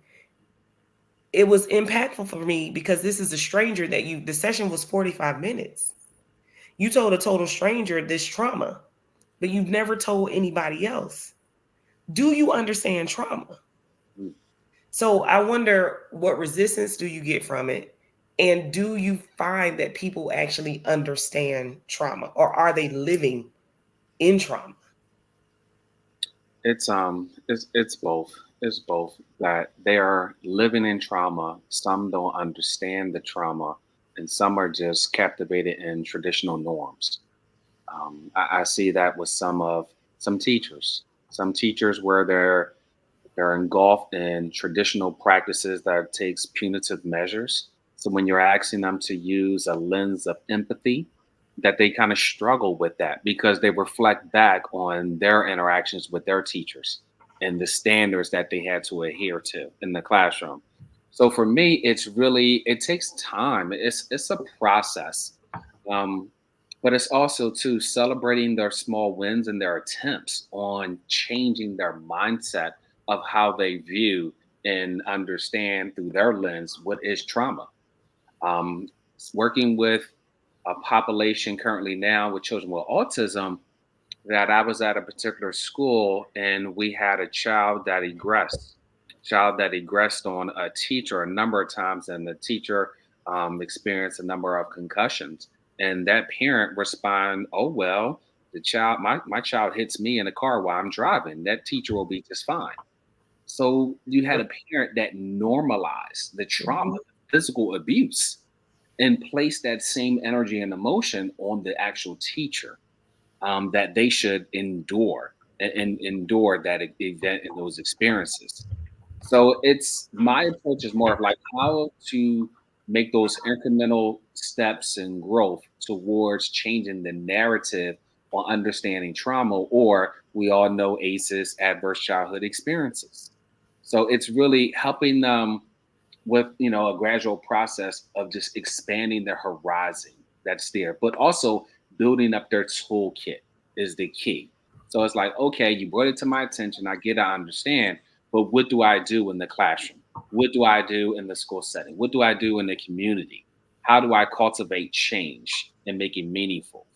it was impactful for me because this is a stranger that the session was 45 minutes. You told a total stranger this trauma, but you've never told anybody else. Do you understand trauma? Mm. So I wonder, what resistance do you get from it? And do you find that people actually understand trauma, or are they living in trauma? It's both. It's both that they are living in trauma. Some don't understand the trauma, and some are just captivated in traditional norms. I see that with some teachers. Some teachers where they're engulfed in traditional practices that takes punitive measures. So when you're asking them to use a lens of empathy, that they kind of struggle with that because they reflect back on their interactions with their teachers and the standards that they had to adhere to in the classroom. So for me, it takes time. It's a process. Um, but it's also too celebrating their small wins and their attempts on changing their mindset of how they view and understand through their lens what is trauma. Um, Working with a population currently now with children with autism, that I was at a particular school and we had a child that egressed on a teacher a number of times, and the teacher experienced a number of concussions. And that parent responded, "Oh well, my child hits me in a car while I'm driving. That teacher will be just fine." So you had a parent that normalized the trauma, Mhm. the physical abuse, and placed that same energy and emotion on the actual teacher, that they should endure and endure that event and those experiences. So it's my approach is more of like how to make those incremental steps and growth towards changing the narrative on understanding trauma, or we all know ACEs, adverse childhood experiences. So it's really helping them with a gradual process of just expanding their horizon that's there, but also building up their toolkit is the key. So it's like, okay, you brought it to my attention, I get, I understand, but what do I do in the classroom? What do I do in the school setting? What do I do in the community? How do I cultivate change and make it meaningful?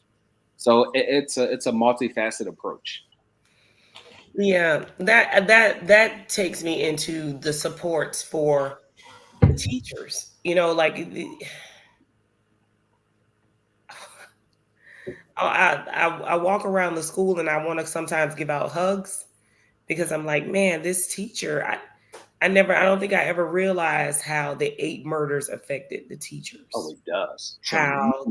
So it's a multifaceted approach. Yeah, that takes me into the supports for the teachers. Like I walk around the school and I want to sometimes give out hugs because I'm like, man, this teacher, I don't think I ever realized how the 8 murders affected the Oh, teachers. it does. How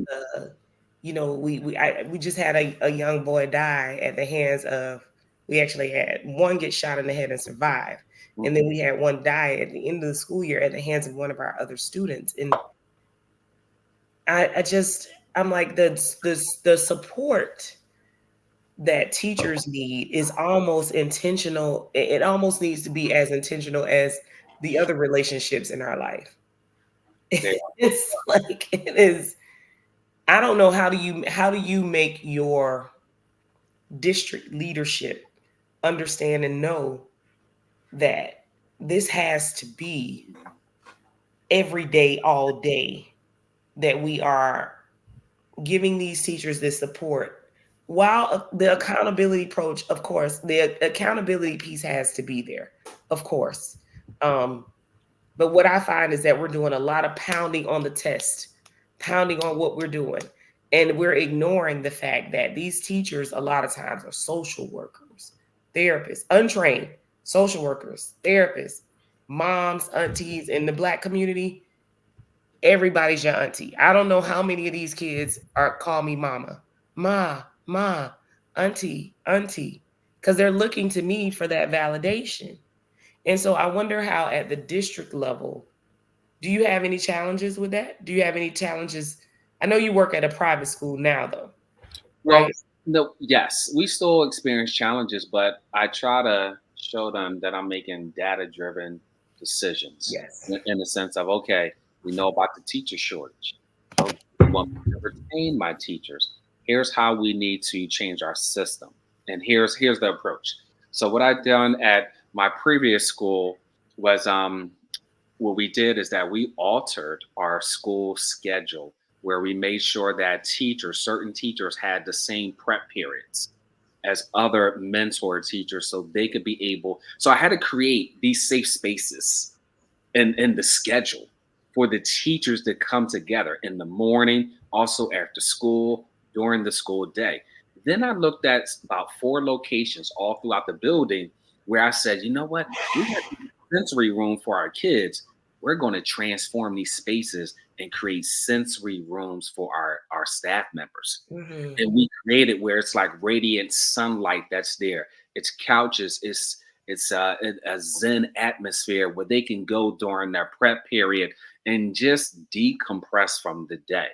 we just had a young boy die at the hands of, we actually had one get shot in the head and survive. And then Mhm. we had one die at the end of the school year at the hands of one of our other students. And I'm like, the support that teachers need is almost intentional. It almost needs to be as intentional as the other relationships in our life. They It's like it is. I don't know, how do you make your district leadership understand and know that this has to be every day, all day, that we are giving these teachers this support, while the accountability approach, of course, the accountability piece has to be there, of course. um but what I find is that we're doing a lot of pounding on the test, pounding on what we're doing, and we're ignoring the fact that these teachers a lot of times are social workers, therapists, untrained social workers, therapists, moms, aunties. In the Black community, everybody's your auntie. I don't know how many of these kids are call me mama, ma, auntie, because they're looking to me for that validation. And so I wonder how at the district level, do you have any challenges with that? Do you have any challenges? I know you work at a private school now, though, Well, right? no, yes, we still experience challenges, but I try to show them that I'm making data driven decisions Yes. in the sense of, okay, we know about the teacher shortage. Oh, we want to retain my teachers. Here's how we need to change our system. And here's the approach. So what I've done at my previous school was what we did is that we altered our school schedule where we made sure that certain teachers had the same prep periods as other mentor teachers so they could be able. So I had to create these safe spaces in the schedule for the teachers to come together in the morning, also after school, during the school day. Then I looked at about 4 locations all throughout the building where I said, you know what? We got sensory room for our kids. We're going to transform these spaces and create sensory rooms for our staff members. Mhm. And we created where it's like radiant sunlight that's there. It's couches, it's a zen atmosphere where they can go during their prep period and just decompress from the day.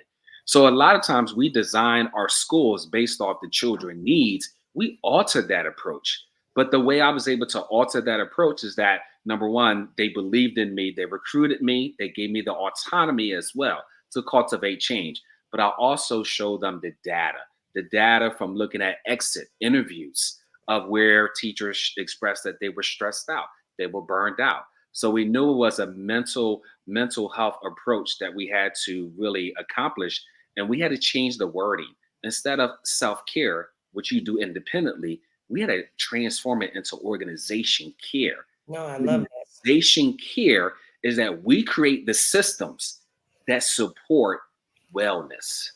So a lot of times we design our schools based off the children needs. We alter that approach. But the way I was able to alter that approach is that, number one, they believed in me, they recruited me, they gave me the autonomy as well to cultivate change. But I also showed them the data from looking at exit interviews of where teachers expressed that they were stressed out, they were burned out. So we knew it was a mental health approach that we had to really accomplish, and we had to change the wording. Instead of self-care, which you do independently, we had to transform it into organization care. No, I love that. Organization care is that we create the systems that support wellness.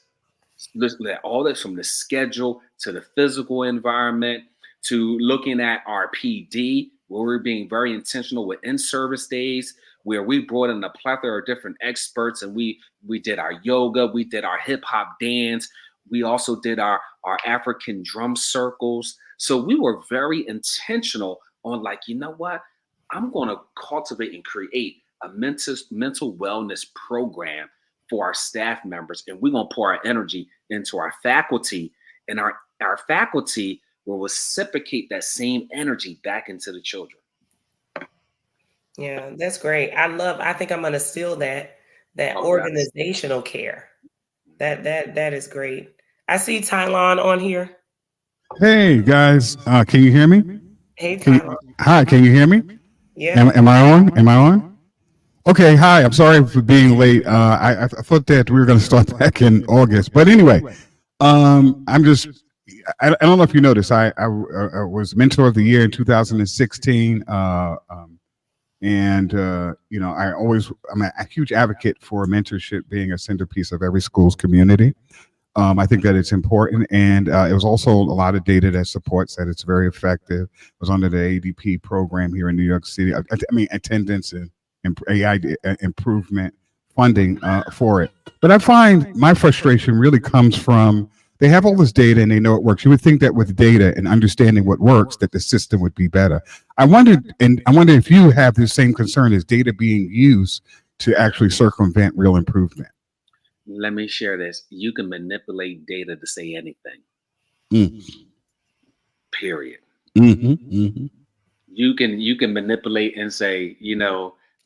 Listen at all this from the schedule to the physical environment to looking at our PD, where we're being very intentional with in-service days, where we brought in a plethora of different experts and we did our yoga, we did our hip hop dance, we also did our African drum circles. So we were very intentional on like, you know what? I'm going to cultivate and create a mental wellness program for our staff members, and we're going to pour our energy into our faculty, and our faculty will reciprocate that same energy back into the children. Yeah, that's great. I think I'm gonna steal that Oh, yes. organizational care. That is great. I see Tylon on here. Hey guys, can you hear me? Hey Can Tylon. you, hi, can you hear me? Yeah. Am I on? Am I on? Okay, hi. I'm sorry for being late. I thought that we were going to start back in August, but anyway, I'm just. I don't know if you noticed. I was Mentor of the Year in 2016, and I'm a huge advocate for mentorship being a centerpiece of every school's community. I think that it's important, and it was also a lot of data that supports that it's very effective. It was under the ADP program here in New York City. I mean, attendance and AI improvement funding for it. But I find my frustration really comes from they have all this data and they know it works. You would think that with data and understanding what works, that the system would be better. I wonder if you have the same concern as data being used to actually circumvent real improvement. Let me share this. You can manipulate data to say anything. Mm. Period. Mm-hmm, mm-hmm. You can manipulate and say,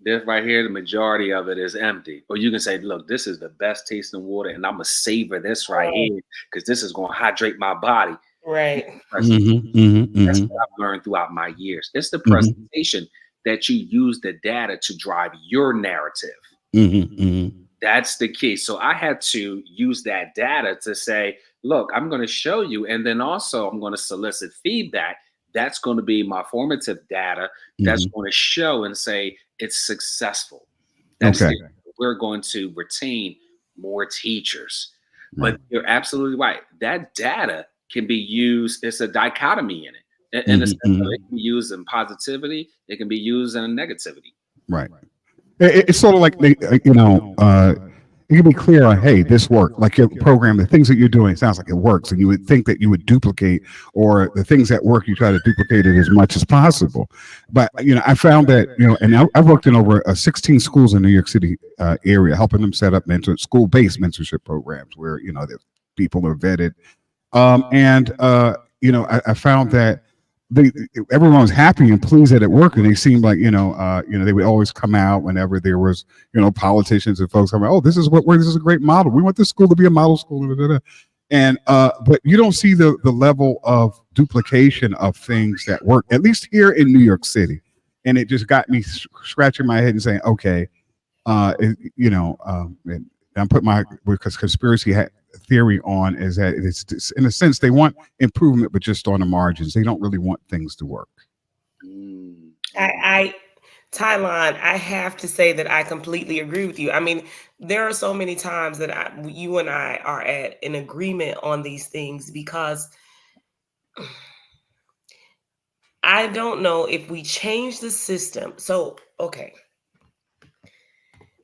this right here, the majority of it is empty. Or you can say, look, this is the best tasting water, and I'm gonna savor this right here because this is gonna hydrate my body. Right. Mm-hmm, mm-hmm, That's mm-hmm. what I've learned throughout my years. It's the Mhm. presentation that you use the data to drive your narrative. Mm-hmm, mm-hmm. That's the key. So I had to use that data to say, look, I'm going to show you. And then also, I'm going to solicit feedback. That's going to be my formative data that's Mhm. going to show and say it's successful. That's Okay. it. We're going to retain more teachers. Right. But you're absolutely right. That data can be used, it's a dichotomy in it. In a sense Mm-hmm, of it can be used in positivity, it can be used in negativity. right. It's sort of like you can be clear on, hey, this worked. Like your program, the things that you're doing sounds like it works, and you would think that you would duplicate, or the things that work, you try to duplicate it as much as possible. But I found that and I've worked in over 16 schools in New York City area, helping them set up school-based mentorship programs where the people are vetted. I found that they everyone was happy and pleased that it worked, and they seemed like they would always come out whenever there was politicians and folks coming. Oh, this is a great model. We want this school to be a model school. Da, da, da. And but you don't see the level of duplication of things that work, at least here in New York City. and it just got me scratching my head and saying, okay, and I'm putting my because conspiracy theory on is that it's in a sense they want improvement, but just on the margins. They don't really want things to work. Mm. I Tylon, I have to say that I completely agree with you. I mean, there are so many times that you and I are at an agreement on these things because I don't know if we change the system. So, okay.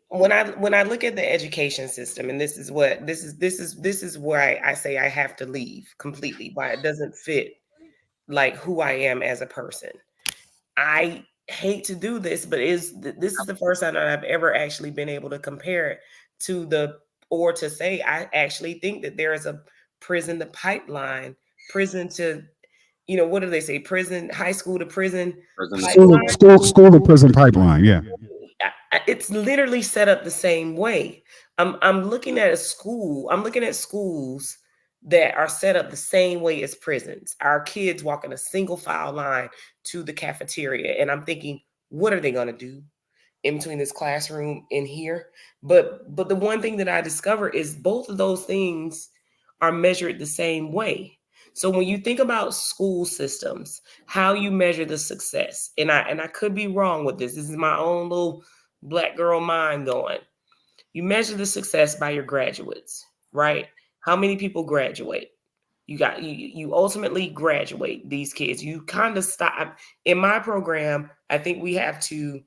When I look at the education system, and this is where I say I have to leave completely, why it doesn't fit like who I am as a person. I hate to do this, but this is the first time that I've ever actually been able to compare it or to say I actually think that there is a prison to pipeline, prison to, what do they say? Prison, high school to prison pipeline. School to prison pipeline. Yeah. It's literally set up the same way. I'm looking at a school. I'm looking at schools that are set up the same way as prisons. Our kids walk in a single file line to the cafeteria, and I'm thinking, what are they going to do in between this classroom and here? But the one thing that I discover is both of those things are measured the same way. So when you think about school systems, how you measure the success, and I could be wrong with this. This is my own little Black girl mind going. You measure the success by your graduates, right? How many people graduate? You ultimately graduate these kids. You kind of stop. In my program, I think we have to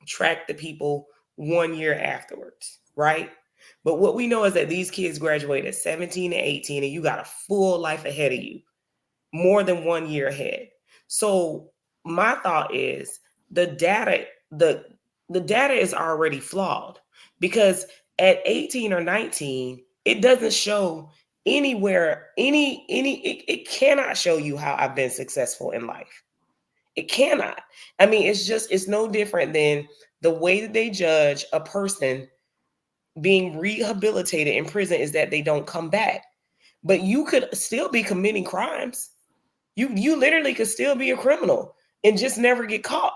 track the people 1 year afterwards, right? But what we know is that these kids graduate at 17 and 18, and you got a full life ahead of you, more than 1 year ahead. So my thought is the data, the data is already flawed because at 18 or 19, it doesn't show anywhere, it cannot show you how I've been successful in life. It cannot. I mean, it's no different than the way that they judge a person being rehabilitated in prison is that they don't come back. But you could still be committing crimes. You literally could still be a criminal and just never get caught.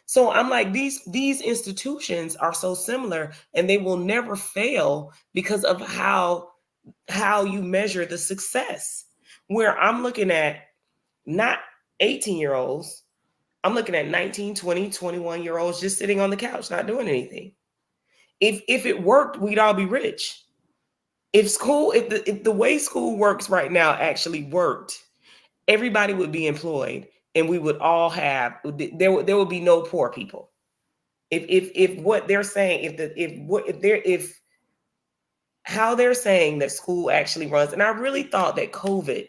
So I'm like, these institutions are so similar and they will never fail because of how you measure the success. Where I'm looking at not 18-year-olds, I'm looking at 19, 20, 21-year-olds just sitting on the couch, not doing anything. If it worked, we'd all be rich. If the way school works right now actually worked, everybody would be employed and we would all have, there would be no poor people. If what they're saying, if how they're saying that school actually runs, and I really thought that COVID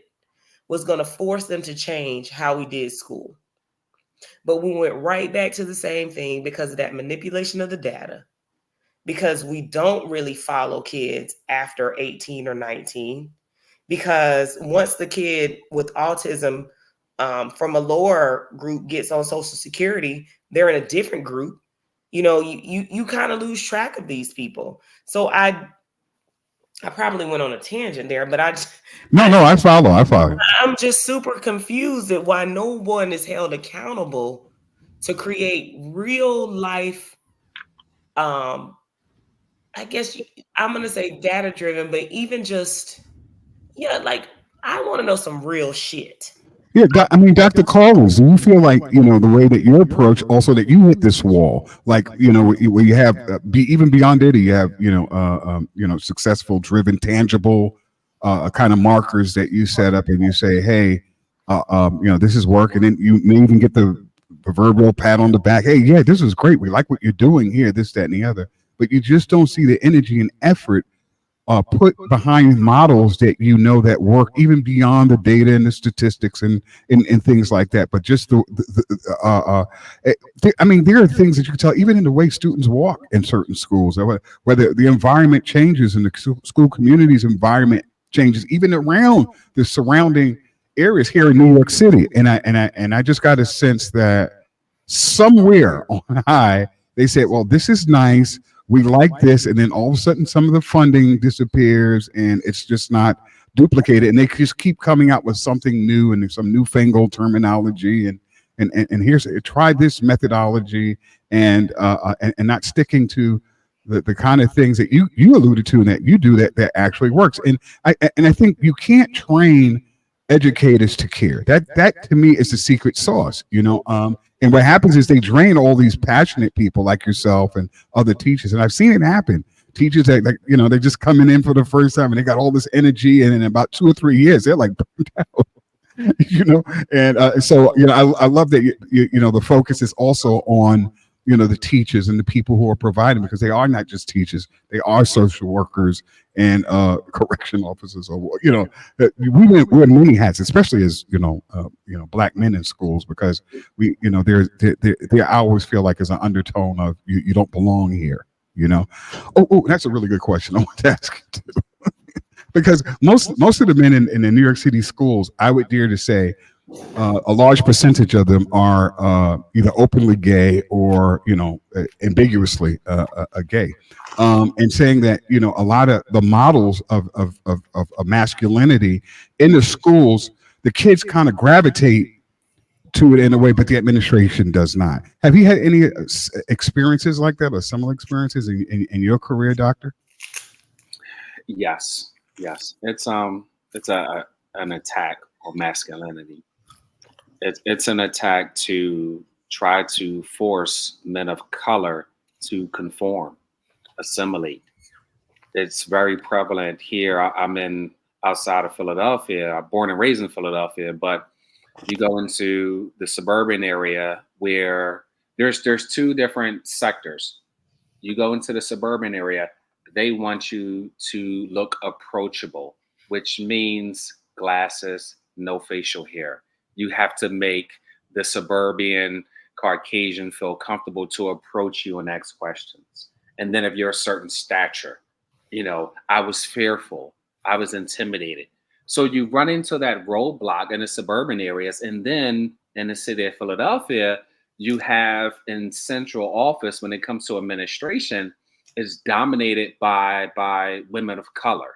was going to force them to change how we did school. But we went right back to the same thing because of that manipulation of the data, because we don't really follow kids after 18 or 19. Because once the kid with autism from a lower group gets on Social Security, they're in a different group. You kind of lose track of these people. So I probably went on a tangent there, but I follow. I'm just super confused at why no one is held accountable to create real life. I guess I'm going to say data driven, but even just, like I want to know some real shit. Yeah, I mean, Dr. Collins, do you feel like, the way that your approach also that you hit this wall, like, where you have even beyond data, you have, successful, driven, tangible kind of markers that you set up and you say, hey, this is work. And then you may even get the proverbial pat on the back. Hey, yeah, this is great. We like what you're doing here, this, that, and the other. But you just don't see the energy and effort put behind models that that work even beyond the data and the statistics and things like that. But just I mean, there are things that you can tell even in the way students walk in certain schools, whether the environment changes and the school community's environment changes, even around the surrounding areas here in New York City. And I just got a sense that somewhere on high they said, well, this is nice, we like this, and then all of a sudden some of the funding disappears and it's just not duplicated, and they just keep coming out with something new and some newfangled terminology and and here's try this methodology, and not sticking to the kind of things that you alluded to and that you do that actually works. And I think you can't train educators to care. That to me is the secret sauce, and what happens is they drain all these passionate people like yourself and other teachers, and I've seen it happen. Teachers that, like, they're just coming in for the first time and they got all this energy, and in about 2 or 3 years they're like burned out. And so I love that the focus is also on the teachers and the people who are providing, because they are not just teachers, they are social workers and correction officers, or we wear many hats, especially as black men in schools, because there I always feel like there's an undertone of you don't belong here. That's a really good question I want to ask you too. Because most of the men in the New York City schools, I would dare to say, a large percentage of them are either openly gay or ambiguously gay, and saying that a lot of the models of masculinity in the schools, the kids kind of gravitate to it in a way, but the administration does not. Have you had any experiences like that, or similar experiences in your career, Doctor? Yes, yes. It's an attack on masculinity. It's an attack to try to force men of color to conform, assimilate. It's very prevalent here. I'm in outside of Philadelphia. I'm born and raised in Philadelphia, but you go into the suburban area where there's two different sectors. You go into the suburban area, they want you to look approachable, which means glasses, no facial hair. You have to make the suburban Caucasian feel comfortable to approach you and ask questions. And then if you're a certain stature, I was fearful, I was intimidated. So you run into that roadblock in the suburban areas. And then in the city of Philadelphia, you have in central office, when it comes to administration, is dominated by women of color.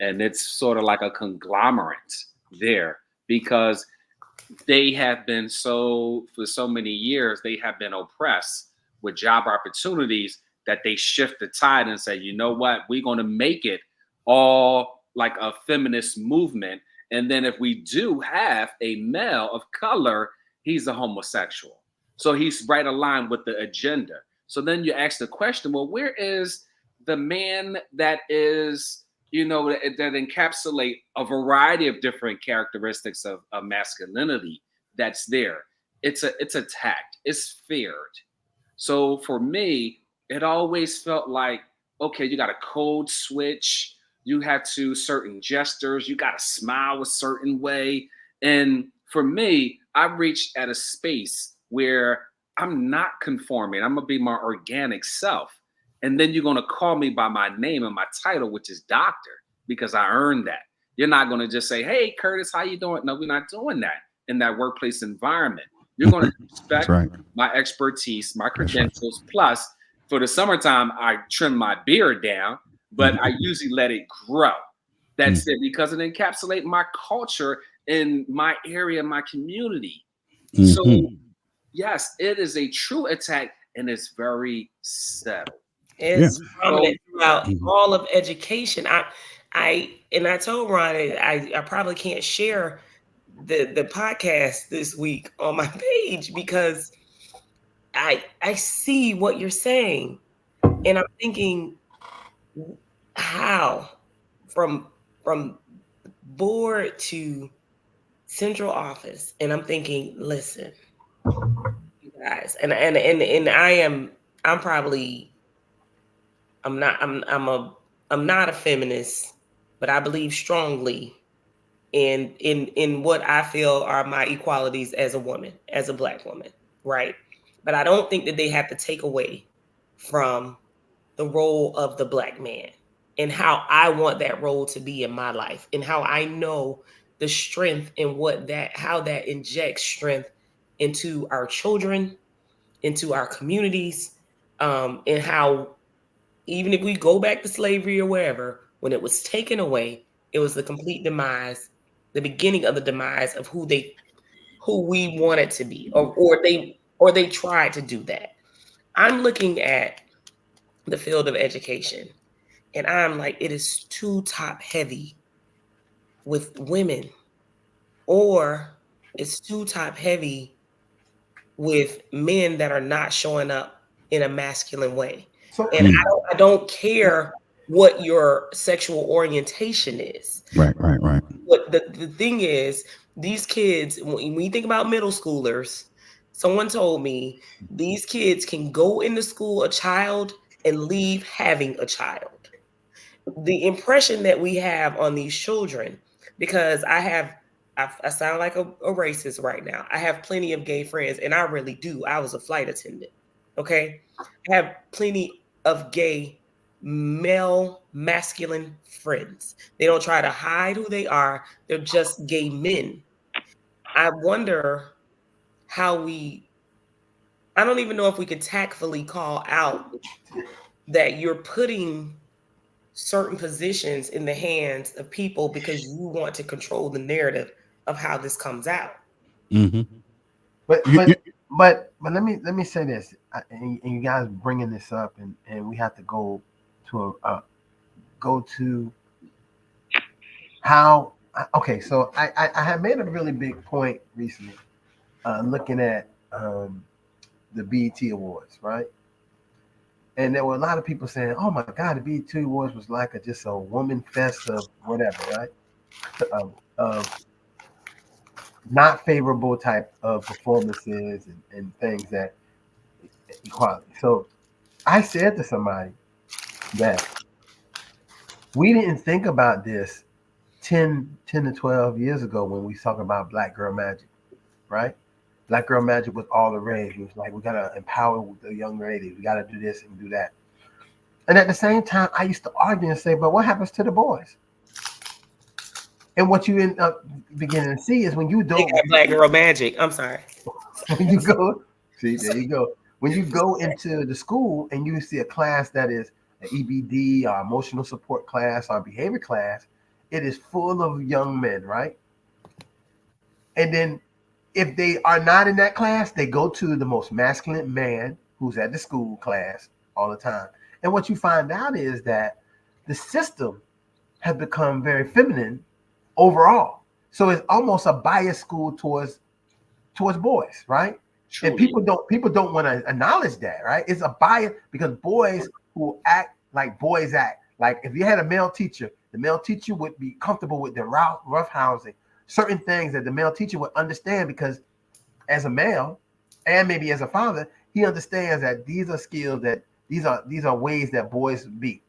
And it's sort of like a conglomerate there, because they have been for so many years, they have been oppressed with job opportunities, that they shift the tide and say, you know what, we're going to make it all like a feminist movement. And then if we do have a male of color, he's a homosexual. So he's right aligned with the agenda. So then you ask the question, well, where is the man that is, that encapsulate a variety of different characteristics of masculinity that's there? It's attacked, it's feared. So for me, it always felt like, okay, you got a code switch, you have to certain gestures, you got to smile a certain way. And for me, I reached at a space where I'm not conforming. I'm gonna be my organic self. And then you're gonna call me by my name and my title, which is doctor, because I earned that. You're not gonna just say, hey, Curtis, how you doing? No, we're not doing that in that workplace environment. You're gonna respect my expertise, my credentials. Plus, for the summertime, I trim my beard down, but I usually let it grow. That's it, because it encapsulates my culture in my area, my community. So yes, it is a true attack, and it's very subtle. It's prominent throughout all of education. I told Ron I probably can't share the podcast this week on my page, because I see what you're saying, and I'm thinking, how from board to central office, and I'm thinking, listen, you guys, and I'm not a feminist, but I believe strongly in what I feel are my equalities as a woman, as a Black woman, right? But I don't think that they have to take away from the role of the Black man and how I want that role to be in my life, and how I know the strength and how that injects strength into our children, into our communities, and how, even if we go back to slavery or wherever, when it was taken away, it was the complete demise, the beginning of the demise of who they who we wanted to be, or they tried to do that. I'm looking at the field of education, and I'm like, it is too top heavy with women, or it's too top heavy with men that are not showing up in a masculine way. So And I don't care what your sexual orientation is. Right. But the thing is, these kids, when you think about middle schoolers, someone told me these kids can go into school a child and leave having a child. The impression that we have on these children, because I sound like a racist right now. I have plenty of gay friends, and I really do. I was a flight attendant. Okay. I have plenty of gay male masculine friends. They don't try to hide who they are. They're just gay men. I wonder how I don't even know if we could tactfully call out that you're putting certain positions in the hands of people because you want to control the narrative of how this comes out. Mm-hmm. but let me say this, and you guys bringing this up, and we have to go to how. Okay, so I have made a really big point recently, looking at the BET Awards, right? And there were a lot of people saying, "Oh my God, the BET Awards was like just a woman fest of whatever, right? Of not favorable type of performances and things that equality." So I said to somebody that we didn't think about this 10 to 12 years ago when we talk about Black Girl Magic, right? Black Girl Magic was all the rage. It was like, we got to empower the young ladies. We got to do this and do that. And at the same time, I used to argue and say, but what happens to the boys? And what you end up beginning to see is when you They don't, got Black Girl Magic. I'm sorry. when you go, see, there you go. When you go into the school and you see a class that is an EBD or emotional support class or behavior class, it is full of young men, right? And then if they are not in that class, they go to the most masculine man who's at the school class all the time. And what you find out is that the system has become very feminine overall. So it's almost a biased school towards boys, right? And Truly. people don't want to acknowledge that, right? It's a bias because boys who act like boys act. Like if you had a male teacher, the male teacher would be comfortable with the rough housing, certain things that the male teacher would understand because as a male and maybe as a father, he understands that these are skills that these are ways that boys be.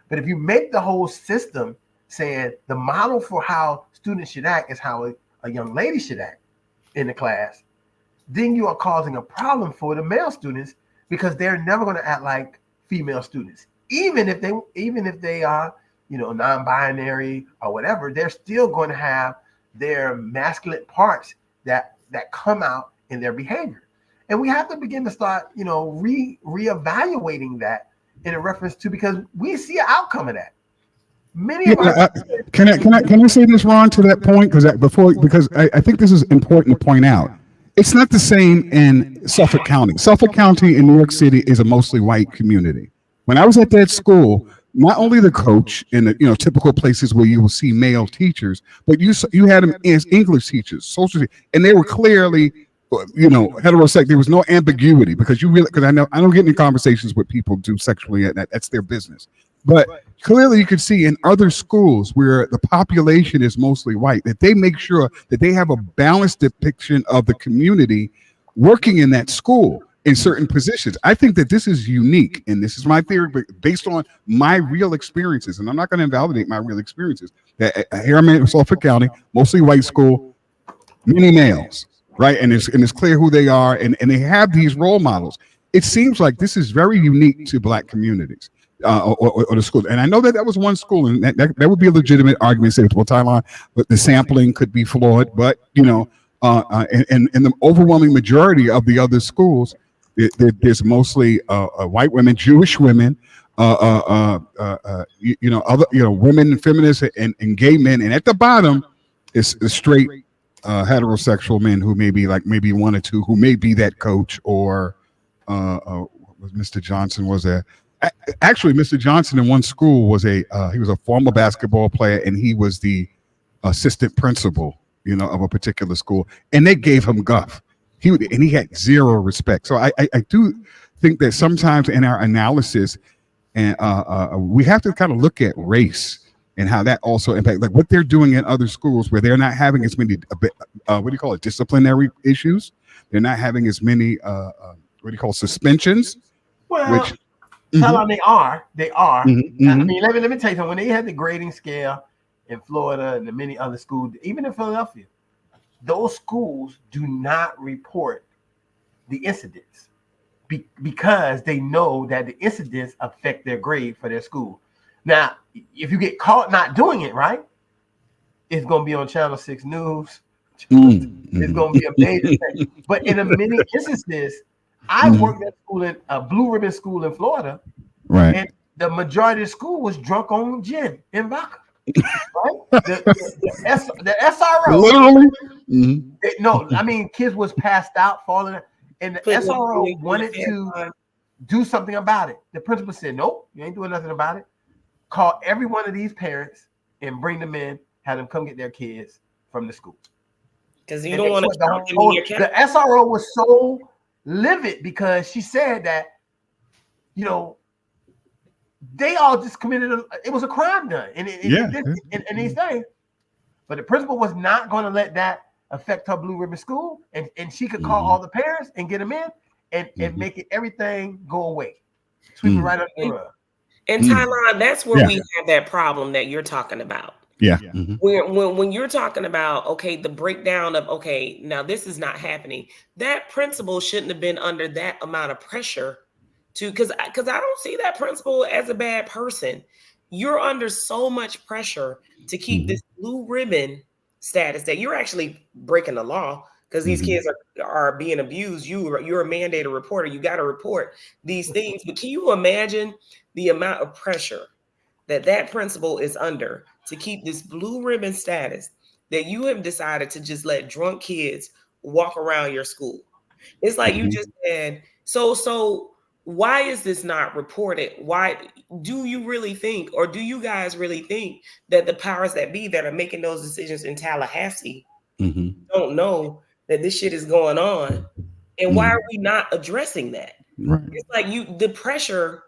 But if you make the whole system saying the model for how students should act is how a young lady should act in the class, then you are causing a problem for the male students because they're never going to act like female students, even if they are, non-binary or whatever. They're still going to have their masculine parts that come out in their behavior, and we have to begin to start, reevaluating that in a reference to, because we see an outcome of that. Many Yeah, of our can I say this, Ron, to that point? Because I think this is important to point out. It's not the same in Suffolk County. Suffolk County in New York City is a mostly white community. When I was at that school, not only the coach in the typical places where you will see male teachers, but you had them as English teachers, social, and they were clearly heterosexual. There was no ambiguity because because I don't get in conversations with people do sexually, and that's their business. But clearly you could see in other schools where the population is mostly white that they make sure that they have a balanced depiction of the community working in that school in certain positions. I think that this is unique, and this is my theory, but based on my real experiences, and I'm not going to invalidate my real experiences. That here I'm in Suffolk County, mostly white school, many males, right? And it's clear who they are, and they have these role models. It seems like this is very unique to Black communities. Or the school, and I know that was one school, and that would be a legitimate argument. Say, well, Tyler, but the sampling could be flawed, but in the overwhelming majority of the other schools, there's mostly white women, Jewish women, other women, feminists, and gay men, and at the bottom is straight heterosexual men who may be like maybe one or two who may be that coach, or was Mr. Johnson was actually Mr. Johnson in one school was he was a former basketball player, and he was the assistant principal, of a particular school, and they gave him guff. He had zero respect. So I do think that sometimes in our analysis, and we have to kind of look at race and how that also impacts, like what they're doing in other schools where they're not having as many what do you call it, disciplinary issues. They're not having as many what do you call suspensions. Well, which tell them they are. They are. Mhm, I mhm. mean, let me tell you something. When they had the grading scale in Florida and the many other schools, even in Philadelphia, those schools do not report the incidents because they know that the incidents affect their grade for their school. Now, if you get caught not doing it right, it's going to be on Channel 6 News. It's going to be a major thing. But in many instances, I worked at school in a blue ribbon school in Florida, Right. and the majority of the school was drunk on gin and vodka. Right? The SRO. Literally. Mhm. No, I mean kids was passed out, falling, and the Putting SRO the- wanted to do something about it. The principal said, "Nope, you ain't doing nothing about it. Call every one of these parents and bring them in, have them come get their kids from the school." Because you And don't want that's what to. the SRO was so livid because she said that, they all just committed it was a crime done, and these things. But the principal was not going to let that affect her blue ribbon school, and she could call all the parents and get them in and make it everything go away, sweep it right under the rug. And Tylon, that's where we have that problem that you're talking about. Yeah. When you're talking about, okay, the breakdown of, okay, now this is not happening. That principal shouldn't have been under that amount of pressure because I don't see that principal as a bad person. You're under so much pressure to keep this blue ribbon status that you're actually breaking the law because these kids are being abused. You're a mandated reporter. You got to report these things. But can you imagine the amount of pressure that principal is under to keep this blue ribbon status that you have decided to just let drunk kids walk around your school? It's like you just said, so why is this not reported? Why do you really think, or do you guys really think that the powers that be that are making those decisions in Tallahassee don't know that this shit is going on? And why are we not addressing that? Right. It's like the pressure.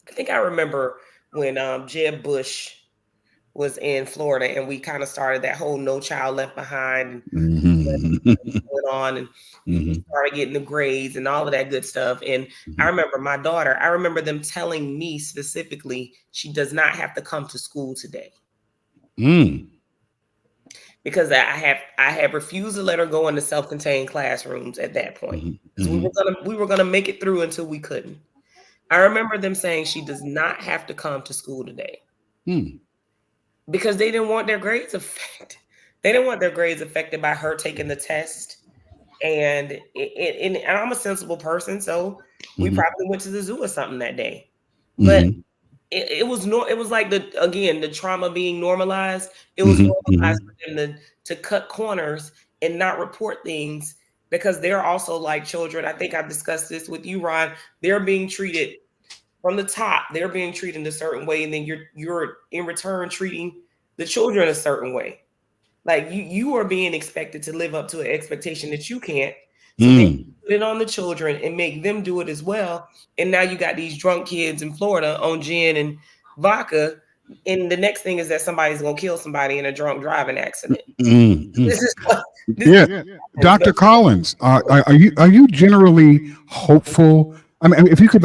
I think I remember when Jeb Bush was in Florida and we kind of started that whole No Child Left Behind going on, and we started getting the grades and all of that good stuff. And I remember my daughter, I remember them telling me specifically, she does not have to come to school today. Because I have refused to let her go into self-contained classrooms at that point. We were gonna make it through until we couldn't. I remember them saying she does not have to come to school today. Because they didn't want their grades affected. They didn't want their grades affected by her taking the test. And I'm a sensible person, so we probably went to the zoo or something that day. But it was like the trauma being normalized. It was normalized for them to cut corners and not report things because they're also like children. I think I discussed this with you, Ron. They're being treated from the top. They're being treated in a certain way, and then you're in return treating the children a certain way. Like you are being expected to live up to an expectation that you can't. So then you put it on the children and make them do it as well. And now you got these drunk kids in Florida on gin and vodka. And the next thing is that somebody's gonna kill somebody in a drunk driving accident. This is Dr. Collins, are you generally hopeful? I mean, if you could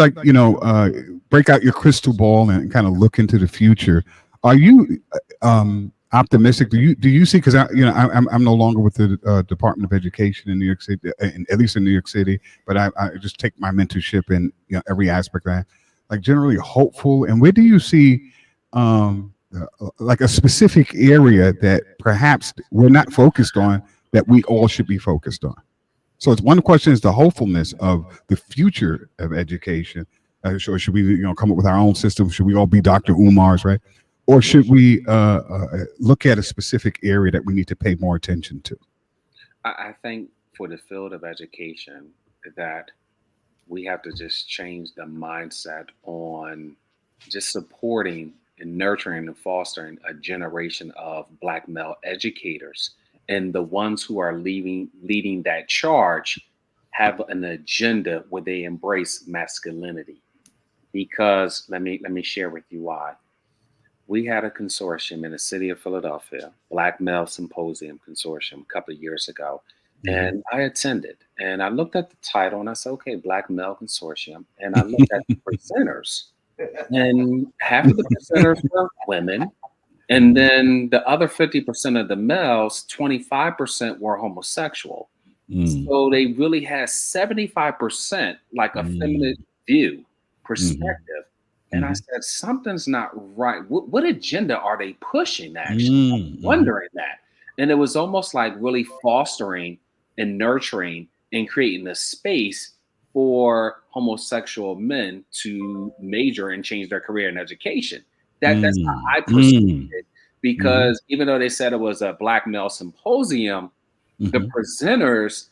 break out your crystal ball and kind of look into the future, are you optimistic? Do you see? Because I'm no longer with the Department of Education in New York City, at least in New York City. But I just take my mentorship in every aspect of that. Like generally hopeful, and where do you see like a specific area that perhaps we're not focused on that we all should be focused on? So it's one question is the hopefulness of the future of education. Should we come up with our own system? Should we all be Dr. Umar's, right? Or should we look at a specific area that we need to pay more attention to? I think for the field of education that we have to just change the mindset on just supporting and nurturing and fostering a generation of Black male educators. And the ones who are leading that charge have an agenda where they embrace masculinity. Because let me share with you why. We had a consortium in the city of Philadelphia, Black Male Symposium Consortium, a couple of years ago. Mhm. And I attended and I looked at the title and I said, okay, Black Male Consortium. And I looked at the presenters, and half of the presenters were women. And Mhm. then the other 50% of the males, 25% were homosexual. Mm. So they really had 75% like a feminine Mm. view Mhm. perspective. And I Mhm. said, something's not right. What agenda are they pushing actually? Mm. I'm Mhm. wondering that. And it was almost like really fostering and nurturing and creating a space for homosexual men to major and change their career in education. That's Mm. how I perceived Mm. it. Mhm. Because even though they said it was a Black male symposium, the Mhm. presenters,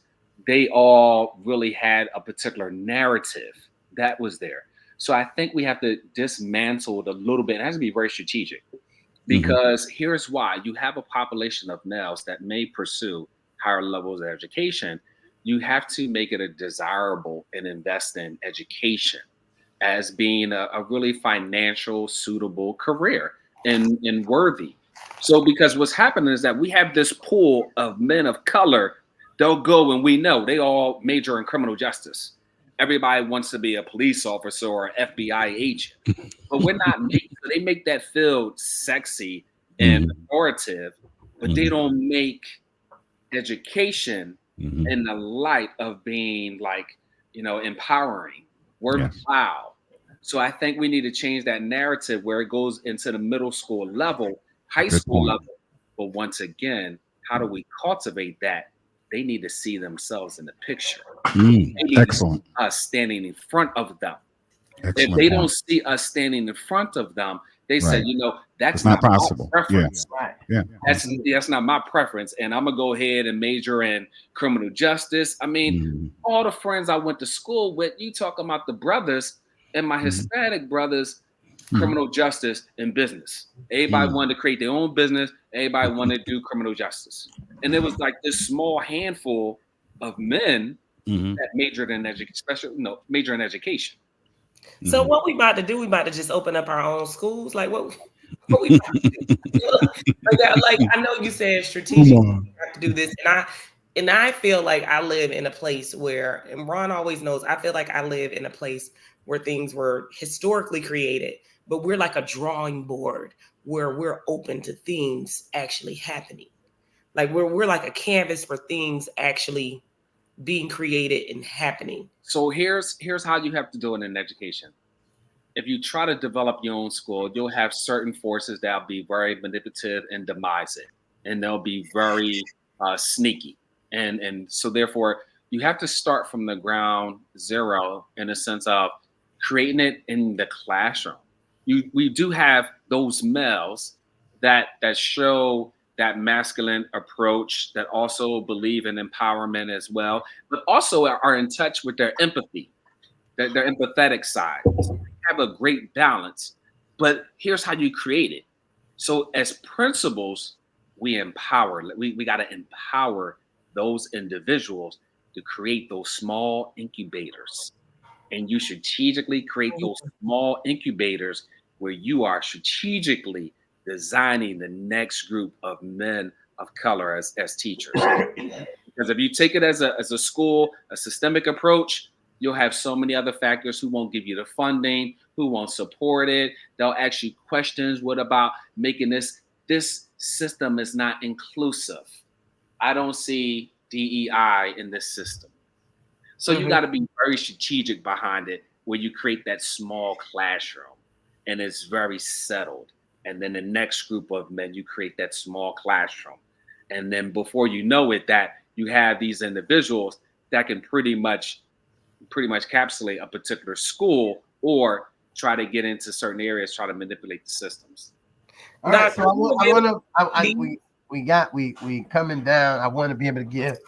they all really had a particular narrative that was there. So I think we have to dismantle it a little bit. It has to be very strategic, Mhm. because here's why. You have a population of males that may pursue higher levels of education. You have to make it a desirable and invest in education as being a really financial suitable career and worthy. So because what's happening is that we have this pool of men of color. They'll go, and we know they all major in criminal justice. Everybody wants to be a police officer or an FBI agent, but we're not making. So they make that field sexy and Mhm. authoritative, but they Mhm. don't make education Mhm. in the light of being like, empowering, Yes. worthwhile. So I think we need to change that narrative where it goes into the middle school level, high Good school point. level. But once again, how do we cultivate that? They need to see themselves in the picture. Mm. They need to see Excellent. us standing in front of them. If Excellent they don't point. see us standing in front of them, they said, Right. that's It's not not my possible. Yeah. preference. Right. Yeah. That's not my preference. And I'm gonna go ahead and major in criminal justice. I mean, Mhm. all the friends I went to school with, you talking about the brothers and my Mhm. Hispanic brothers, Mhm. criminal justice and business. Everybody Mm. wanted to create their own business. Everybody wanted to do criminal justice. And it was like this small handful of men Mhm. that majored in education, especially, major in education. So Mhm. what we about to do? We about to just open up our own schools? Like what we about to do? Like I know you said Come strategic on. have to do this, and I feel like I live in a place where, and Ron always knows, I feel like I live in a place where things were historically created, but we're like a drawing board where we're open to things actually happening. Like we're like a canvas for things actually being created and happening. So here's how you have to do it in education. If you try to develop your own school, you'll have certain forces that'll be very manipulative and demise it, and they'll be very sneaky, and so therefore you have to start from the ground zero in a sense of creating it in the classroom. We do have those males that show that masculine approach, that also believe in empowerment as well, but also are in touch with their empathy, their empathetic side. So they have a great balance. But here's how you create it. So as principals, we empower. We got to empower those individuals to create those small incubators. And you strategically create those small incubators where you are strategically designing the next group of men of color as teachers. Because if you take it as a school, a systemic approach, you'll have so many other factors who won't give you the funding, who won't support it. They'll ask you questions. What about making this system is not inclusive? I don't see DEI in this system. So you Mhm. got to be very strategic behind it, where you create that small classroom and it's very settled. And then the next group of men, you create that small classroom. And then before you know it, that you have these individuals that can pretty much capsulate a particular school or try to get into certain areas, try to manipulate the systems. All right. Doc, So are you I want to. available? we coming down. I want to be able to give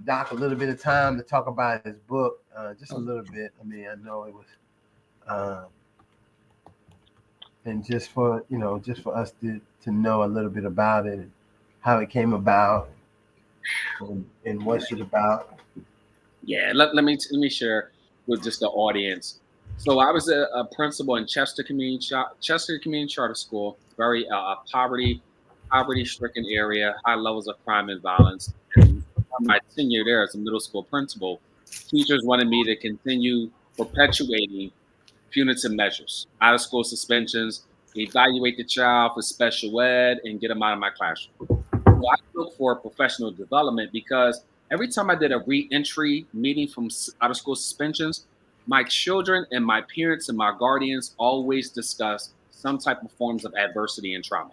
Doc a little bit of time to talk about his book, just a little bit. I mean, I know it was, and just for us to know a little bit about it, how it came about, and what's it about. Yeah, let me share with just the audience. So I was a principal in Chester Community Charter School, very poverty stricken area, high levels of crime and violence. And my tenure there as a middle school principal, teachers wanted me to continue perpetuating punitive measures, out of school suspensions, evaluate the child for special ed, and get them out of my classroom. So I look for professional development because every time I did a re-entry meeting from out of school suspensions, my children and my parents and my guardians always discuss some type of forms of adversity and trauma.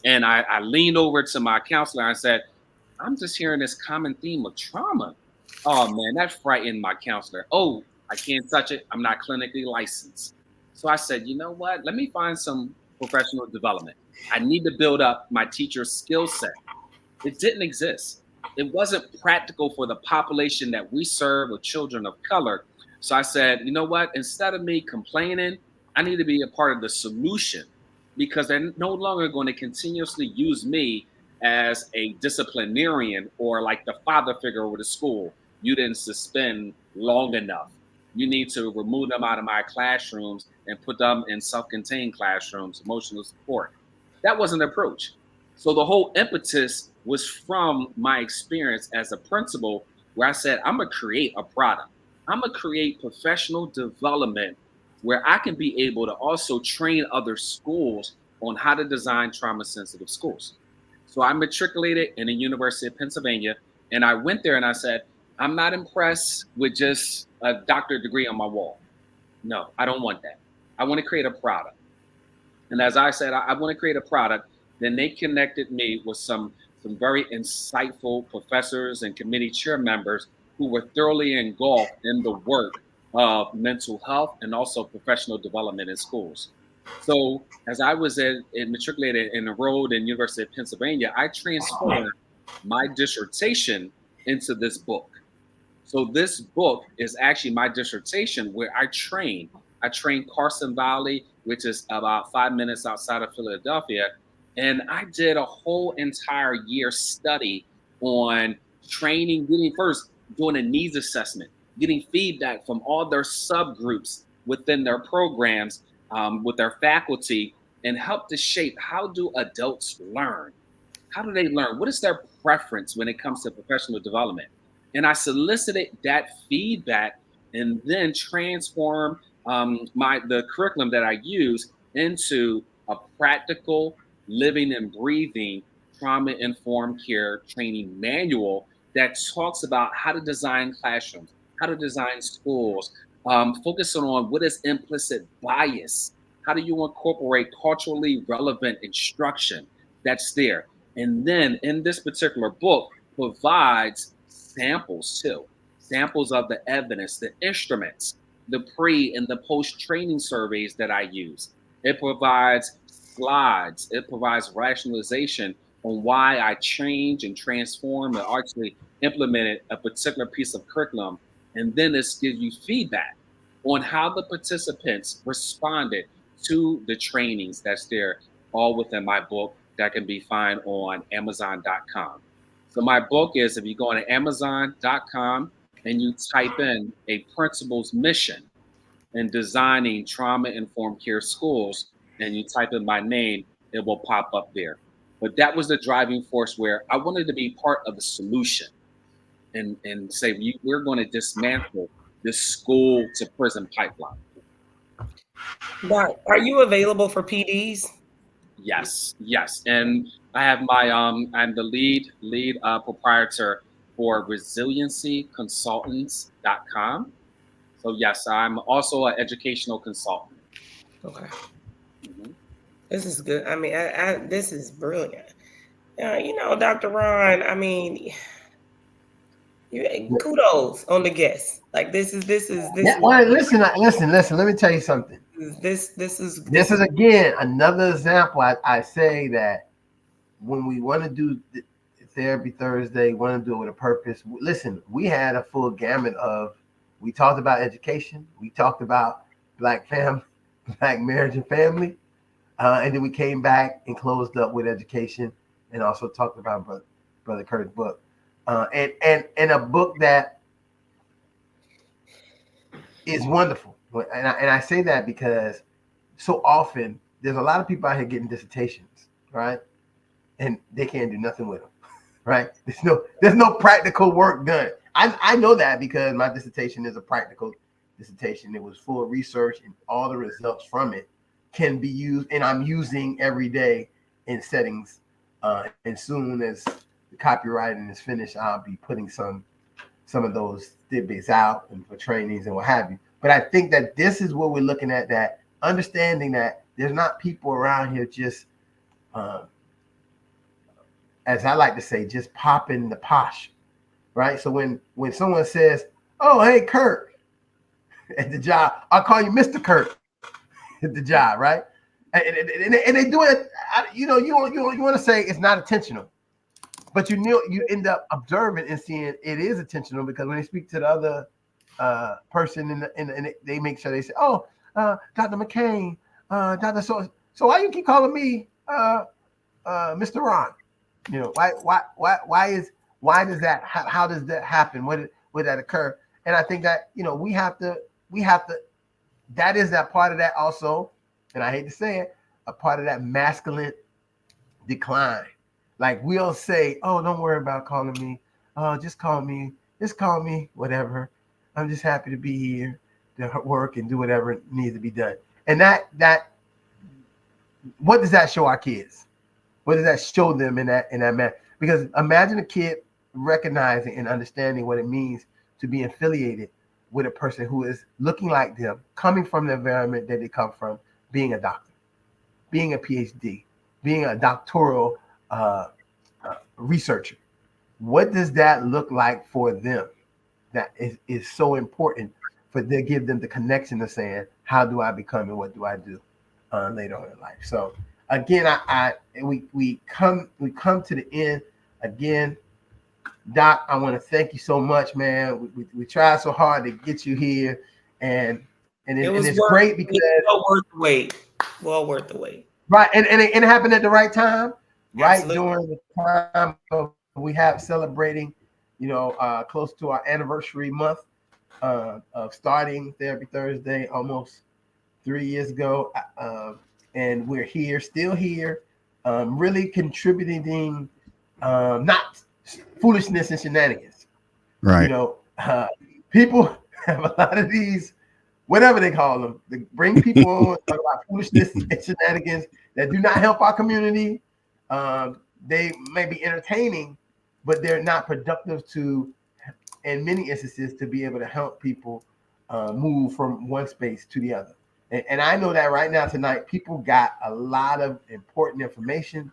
And I leaned over to my counselor and I said, I'm just hearing this common theme of trauma. Oh man, that frightened my counselor. Oh, I can't touch it. I'm not clinically licensed. So I said, you know what? Let me find some professional development. I need to build up my teacher's skill set. It didn't exist. It wasn't practical for the population that we serve with children of color. So I said, you know what? Instead of me complaining, I need to be a part of the solution because they're no longer going to continuously use me as a disciplinarian or like the father figure over the school. You didn't suspend long enough. You need to remove them out of my classrooms and put them in self-contained classrooms, emotional support. That wasn't the approach. So the whole impetus was from my experience as a principal, where I said, I'm going to create a product. I'm going to create professional development where I can be able to also train other schools on how to design trauma sensitive schools. So I matriculated in the University of Pennsylvania, and I went there and I said, I'm not impressed with just a doctorate degree on my wall. No, I don't want that. I want to create a product. And as I said, I want to create a product. Then they connected me with some very insightful professors and committee chair members who were thoroughly engulfed in the work of mental health and also professional development in schools. So as I was matriculated and enrolled in University of Pennsylvania, I transformed my dissertation into this book. So this book is actually my dissertation where I trained Carson Valley, which is about 5 minutes outside of Philadelphia. And I did a whole entire year study on training, doing a needs assessment, getting feedback from all their subgroups within their programs, with their faculty, and help to shape how do adults learn? How do they learn? What is their preference when it comes to professional development? And I solicited that feedback and then transformed the curriculum that I use into a practical, living and breathing trauma informed care training manual that talks about how to design classrooms, how to design schools, focusing on what is implicit bias. How do you incorporate culturally relevant instruction that's there? And then in this particular book provides samples too, samples of the evidence, the instruments, the pre and the post training surveys that I use. It provides slides, it provides rationalization on why I change and transform and actually implemented a particular piece of curriculum. And then this gives you feedback on how the participants responded to the trainings that's there, all within my book that can be found on Amazon.com. So my book is, if you go on to Amazon.com and you type in a principal's mission in designing trauma-informed care schools, and you type in my name, it will pop up there. But that was the driving force where I wanted to be part of the solution and say, we're going to dismantle this school to prison pipeline. Doc, are you available for PDs? Yes. And I have I'm the lead proprietor for resiliencyconsultants.com. So yes, I'm also an educational consultant. Okay. Mm-hmm. This is good. I mean, this is brilliant. Dr. Ron, I mean, kudos on the guest. Like this is. Yeah, well, listen. Let me tell you something. This is again another example. I say that when we want to do therapy Thursday, want to do it with a purpose. Listen, we had a full gamut of. We talked about education. We talked about black family, black marriage and family, and then we came back and closed up with education, and also talked about Brother Kurt's book, and a book that is wonderful. And I say that because so often there's a lot of people out here getting dissertations, right? And they can't do nothing with them, right? There's no practical work done. I know that because my dissertation is a practical dissertation. It was full of research, and all the results from it can be used, and I'm using every day in settings. And soon as the copywriting is finished, I'll be putting some of those tidbits out and for trainings and what have you. But I think that this is what we're looking at, that understanding that there's not people around here just, as I like to say, just popping the posh, right? So when someone says, "Oh, hey, Kurt," at the job, I'll call you Mr. Kurt at the job, right? And they do it, you want to say it's not intentional. But you end up observing and seeing it is intentional, because when they speak to the other person they make sure they say, "Oh, Dr. McCain, Dr. So why you keep calling me Mr. Ron? Why does that how does that happen? Would that occur?" And I think that we have to that is that part of that also, and I hate to say it, a part of that masculine decline. Like we'll say, "Oh, don't worry about calling me. Oh, just call me whatever. I'm just happy to be here to work and do whatever needs to be done." And that what does that show our kids? What does that show them in that man? Because imagine a kid recognizing and understanding what it means to be affiliated with a person who is looking like them, coming from the environment that they come from, being a doctor, being a PhD, being a doctoral researcher. What does that look like for them? That is so important for to give them the connection to saying, "How do I become and what do I do later on in life?" So again, we come to the end again. Doc, I want to thank you so much, man. We tried so hard to get you here, and it's great because well worth the wait. Well worth the wait. Right, and it happened at the right time, right? Absolutely. During the time of we have celebrating, close to our anniversary month of starting Therapy Thursday almost 3 years ago, and we're here, still here, really contributing, not foolishness and shenanigans. Right. People have a lot of these, whatever they call them, they bring people on, talk about foolishness and shenanigans that do not help our community. They may be entertaining, but they're not productive to, in many instances, to be able to help people move from one space to the other. And I know that right now tonight, people got a lot of important information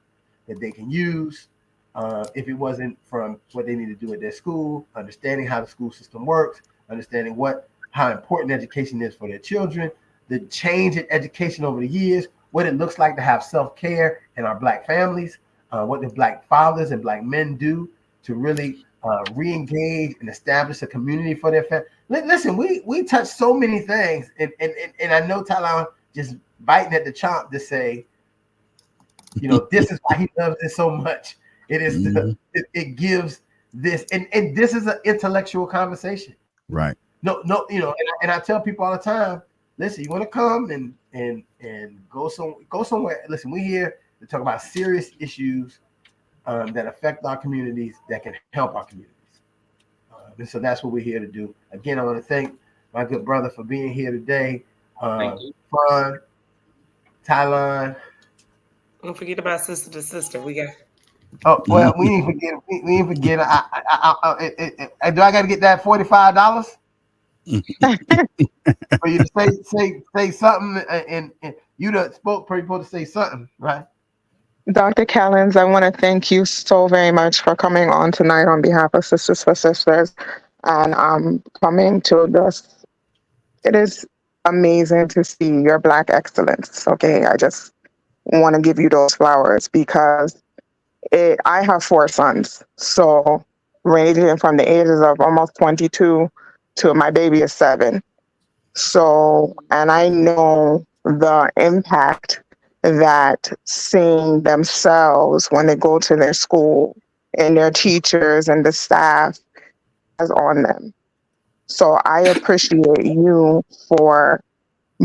that they can use. If it wasn't from what they need to do at their school, understanding how the school system works, understanding how important education is for their children, the change in education over the years, what it looks like to have self-care in our Black families, what the Black fathers and Black men do to really re-engage and establish a community for their family. Listen, we touch so many things, and I know Talon just biting at the chomp to say, this is why he loves it so much. It is it gives this, and this is an intellectual conversation. Right. No, and I tell people all the time, listen, you want to come and go somewhere. Listen, we're here to talk about serious issues that affect our communities, that can help our communities. And so that's what we're here to do. Again, I want to thank my good brother for being here today. Thank you. Fun, Tylon. Don't forget about sister to sister. We got. Oh well, we ain't forget. We ain't forget. Do I got to get that $45 for you to say something? And you done spoke pretty supposed to say something, right? Dr. Callens, I want to thank you so very much for coming on tonight on behalf of Sisters for Sisters and coming to this. It is amazing to see your Black excellence. Okay, I just want to give you those flowers because I have 4 sons, so ranging from the ages of almost 22 to my baby is 7. So, and I know the impact that seeing themselves when they go to their school and their teachers and the staff has on them. So I appreciate you for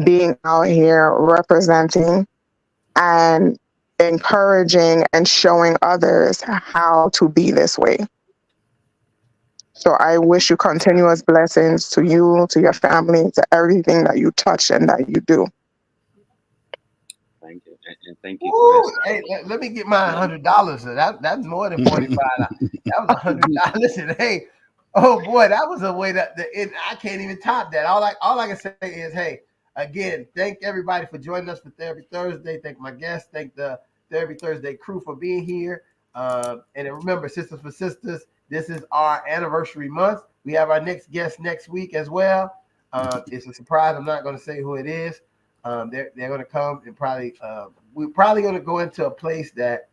being out here representing and encouraging and showing others how to be this way. So I wish you continuous blessings to you, to your family, to everything that you touch and that you do. Thank you, and thank you for Ooh, this. hey, let me get my $100. That's more than 45. That was $100. And hey, oh boy, that was a way I can't even top that. All I can say is, hey, again, thank everybody for joining us for Therapy Thursday. Thank my guests. Thank the Therapy Thursday crew for being here. And then remember, Sisters for Sisters, this is our anniversary month. We have our next guest next week as well. It's a surprise. I'm not going to say who it is. They're going to come and we're probably going to go into a place that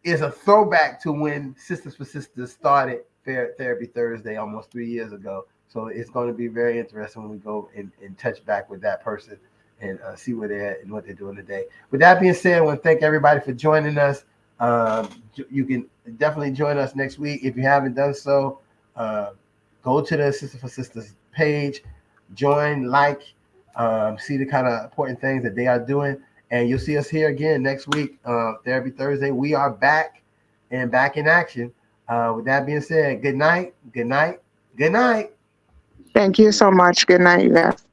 is a throwback to when Sisters for Sisters started Therapy Thursday almost 3 years ago. So it's going to be very interesting when we go and touch back with that person and see where they're at and what they're doing today. With that being said, I want to thank everybody for joining us. You can definitely join us next week. If you haven't done so, go to the Sisters for Sisters page, join, see the kind of important things that they are doing. And you'll see us here again next week, Therapy Thursday. We are back and back in action. With that being said, good night, good night, good night. Thank you so much. Good night, you guys.